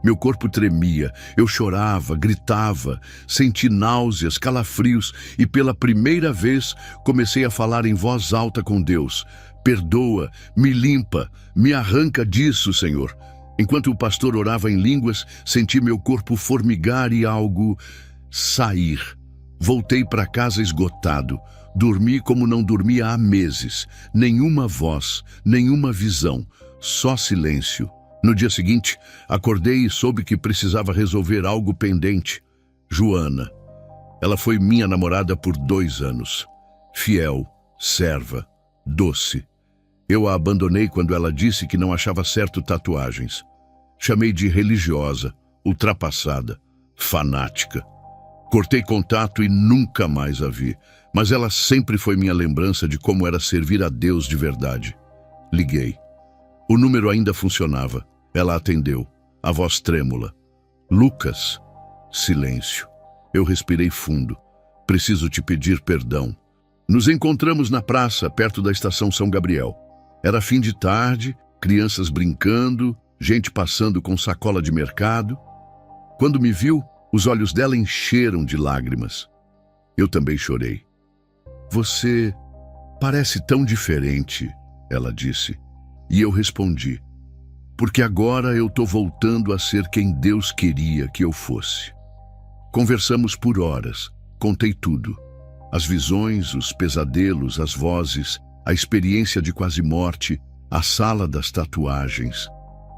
Meu corpo tremia, eu chorava, gritava, senti náuseas, calafrios e pela primeira vez comecei a falar em voz alta com Deus. "Perdoa, me limpa, me arranca disso, Senhor." Enquanto o pastor orava em línguas, senti meu corpo formigar e algo sair. Voltei para casa esgotado. Dormi como não dormia há meses. Nenhuma voz, nenhuma visão, só silêncio. No dia seguinte, acordei e soube que precisava resolver algo pendente. Joana. Ela foi minha namorada por 2 anos. Fiel, serva, doce. Eu a abandonei quando ela disse que não achava certo tatuagens. Chamei de religiosa, ultrapassada, fanática. Cortei contato e nunca mais a vi, mas ela sempre foi minha lembrança de como era servir a Deus de verdade. Liguei. O número ainda funcionava. Ela atendeu, a voz trêmula. "Lucas." Silêncio. Eu respirei fundo. "Preciso te pedir perdão." Nos encontramos na praça, perto da estação São Gabriel. Era fim de tarde, crianças brincando, gente passando com sacola de mercado. Quando me viu, os olhos dela encheram de lágrimas. Eu também chorei. "Você parece tão diferente," ela disse. E eu respondi: "Porque agora eu estou voltando a ser quem Deus queria que eu fosse." Conversamos por horas, contei tudo. As visões, os pesadelos, as vozes, a experiência de quase morte, a sala das tatuagens.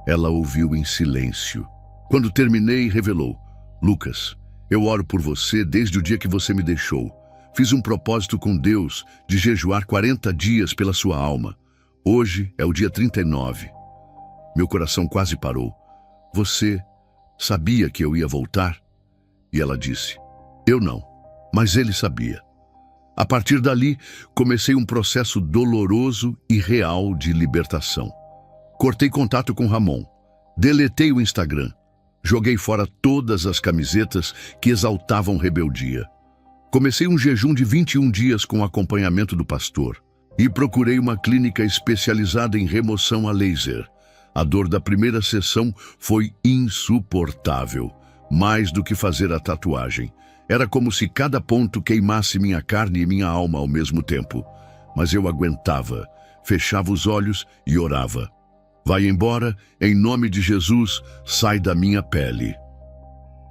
Ela ouviu em silêncio. Quando terminei, revelou: "Lucas, eu oro por você desde o dia que você me deixou. Fiz um propósito com Deus de jejuar 40 dias pela sua alma. Hoje é o dia 39. Meu coração quase parou. Você sabia que eu ia voltar?" E ela disse: "Eu não, mas ele sabia." A partir dali, comecei um processo doloroso e real de libertação. Cortei contato com Ramon. Deletei o Instagram. Joguei fora todas as camisetas que exaltavam rebeldia. Comecei um jejum de 21 dias com acompanhamento do pastor. E procurei uma clínica especializada em remoção a laser. A dor da primeira sessão foi insuportável. Mais do que fazer a tatuagem. Era como se cada ponto queimasse minha carne e minha alma ao mesmo tempo. Mas eu aguentava, fechava os olhos e orava. "Vai embora, em nome de Jesus, sai da minha pele."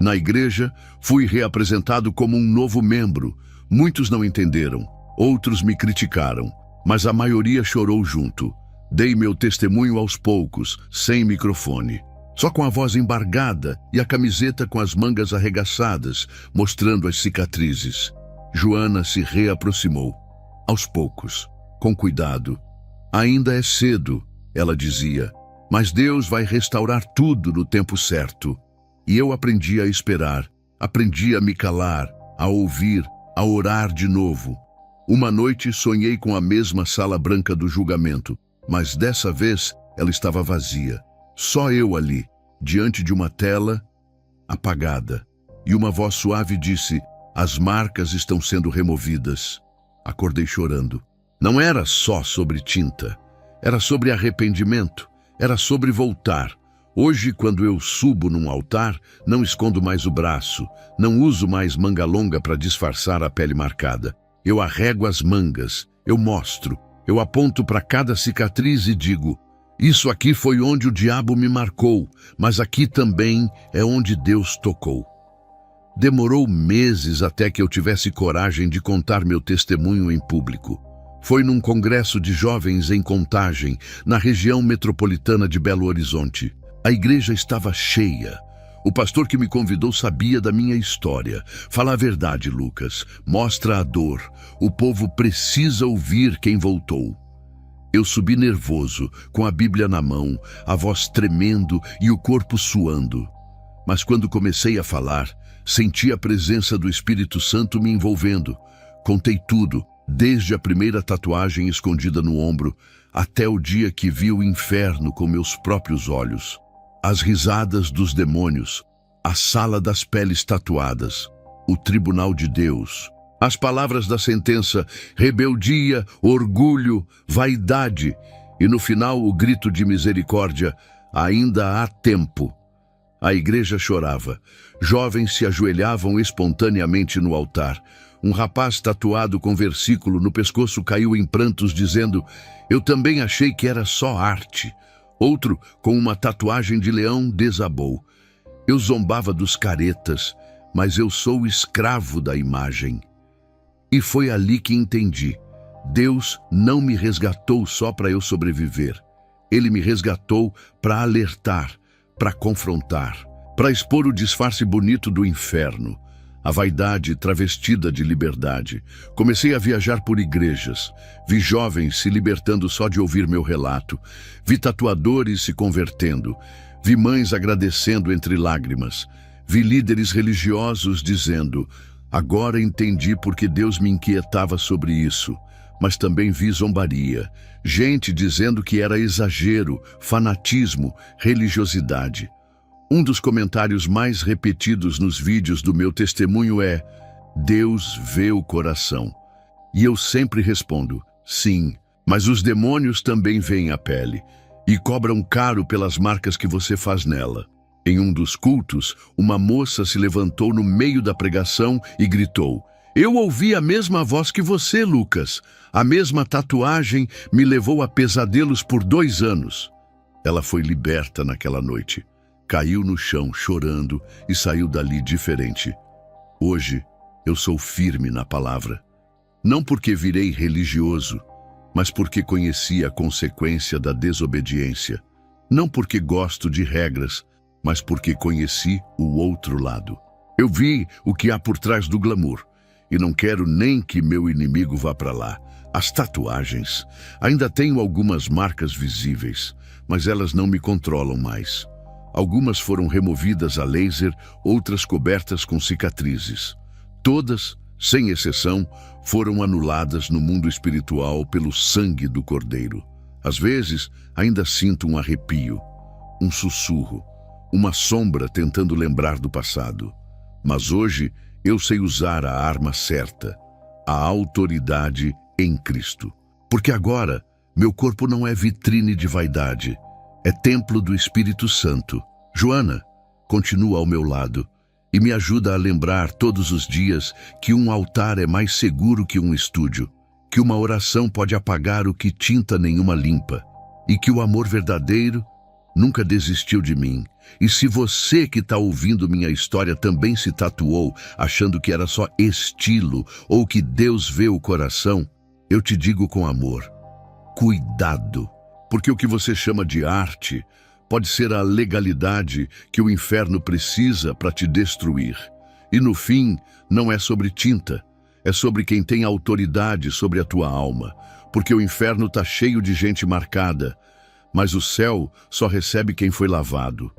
Na igreja, fui reapresentado como um novo membro. Muitos não entenderam, outros me criticaram, mas a maioria chorou junto. Dei meu testemunho aos poucos, sem microfone. Só com a voz embargada e a camiseta com as mangas arregaçadas, mostrando as cicatrizes. Joana se reaproximou. Aos poucos, com cuidado. "Ainda é cedo," ela dizia, "mas Deus vai restaurar tudo no tempo certo." E eu aprendi a esperar, aprendi a me calar, a ouvir, a orar de novo. Uma noite sonhei com a mesma sala branca do julgamento, mas dessa vez ela estava vazia. Só eu ali, diante de uma tela apagada. E uma voz suave disse: "As marcas estão sendo removidas." Acordei chorando. Não era só sobre tinta. Era sobre arrependimento. Era sobre voltar. Hoje, quando eu subo num altar, não escondo mais o braço. Não uso mais manga longa para disfarçar a pele marcada. Eu arrego as mangas. Eu mostro. Eu aponto para cada cicatriz e digo: isso aqui foi onde o diabo me marcou, mas aqui também é onde Deus tocou. Demorou meses até que eu tivesse coragem de contar meu testemunho em público. Foi num congresso de jovens em Contagem, na região metropolitana de Belo Horizonte. A igreja estava cheia. O pastor que me convidou sabia da minha história. Fala a verdade, Lucas. Mostra a dor. O povo precisa ouvir quem voltou. Eu subi nervoso, com a Bíblia na mão, a voz tremendo e o corpo suando. Mas quando comecei a falar, senti a presença do Espírito Santo me envolvendo. Contei tudo, desde a primeira tatuagem escondida no ombro, até o dia que vi o inferno com meus próprios olhos. As risadas dos demônios, a sala das peles tatuadas, o tribunal de Deus. As palavras da sentença: rebeldia, orgulho, vaidade. E no final o grito de misericórdia: ainda há tempo. A igreja chorava. Jovens se ajoelhavam espontaneamente no altar. Um rapaz tatuado com versículo no pescoço caiu em prantos dizendo: eu também achei que era só arte. Outro, com uma tatuagem de leão, desabou: eu zombava dos caretas, mas eu sou escravo da imagem. E foi ali que entendi. Deus não me resgatou só para eu sobreviver. Ele me resgatou para alertar, para confrontar, para expor o disfarce bonito do inferno, a vaidade travestida de liberdade. Comecei a viajar por igrejas. Vi jovens se libertando só de ouvir meu relato. Vi tatuadores se convertendo. Vi mães agradecendo entre lágrimas. Vi líderes religiosos dizendo: agora entendi porque Deus me inquietava sobre isso. Mas também vi zombaria. Gente dizendo que era exagero, fanatismo, religiosidade. Um dos comentários mais repetidos nos vídeos do meu testemunho é: Deus vê o coração. E eu sempre respondo: sim, mas os demônios também veem a pele e cobram caro pelas marcas que você faz nela. Em um dos cultos, uma moça se levantou no meio da pregação e gritou: eu ouvi a mesma voz que você, Lucas. A mesma tatuagem me levou a pesadelos por 2 anos. Ela foi liberta naquela noite. Caiu no chão chorando e saiu dali diferente. Hoje, eu sou firme na palavra. Não porque virei religioso, mas porque conheci a consequência da desobediência. Não porque gosto de regras, mas porque conheci o outro lado. Eu vi o que há por trás do glamour e não quero nem que meu inimigo vá para lá. As tatuagens. Ainda tenho algumas marcas visíveis, mas elas não me controlam mais. Algumas foram removidas a laser, outras cobertas com cicatrizes. Todas, sem exceção, foram anuladas no mundo espiritual pelo sangue do Cordeiro. Às vezes, ainda sinto um arrepio, um sussurro, uma sombra tentando lembrar do passado. Mas hoje, eu sei usar a arma certa, a autoridade em Cristo. Porque agora, meu corpo não é vitrine de vaidade, é templo do Espírito Santo. Joana continua ao meu lado e me ajuda a lembrar todos os dias que um altar é mais seguro que um estúdio, que uma oração pode apagar o que tinta nenhuma limpa, e que o amor verdadeiro nunca desistiu de mim. E se você que está ouvindo minha história também se tatuou, achando que era só estilo ou que Deus vê o coração, eu te digo com amor: cuidado, porque o que você chama de arte pode ser a legalidade que o inferno precisa para te destruir. E no fim, não é sobre tinta, é sobre quem tem autoridade sobre a tua alma, porque o inferno está cheio de gente marcada, mas o céu só recebe quem foi lavado.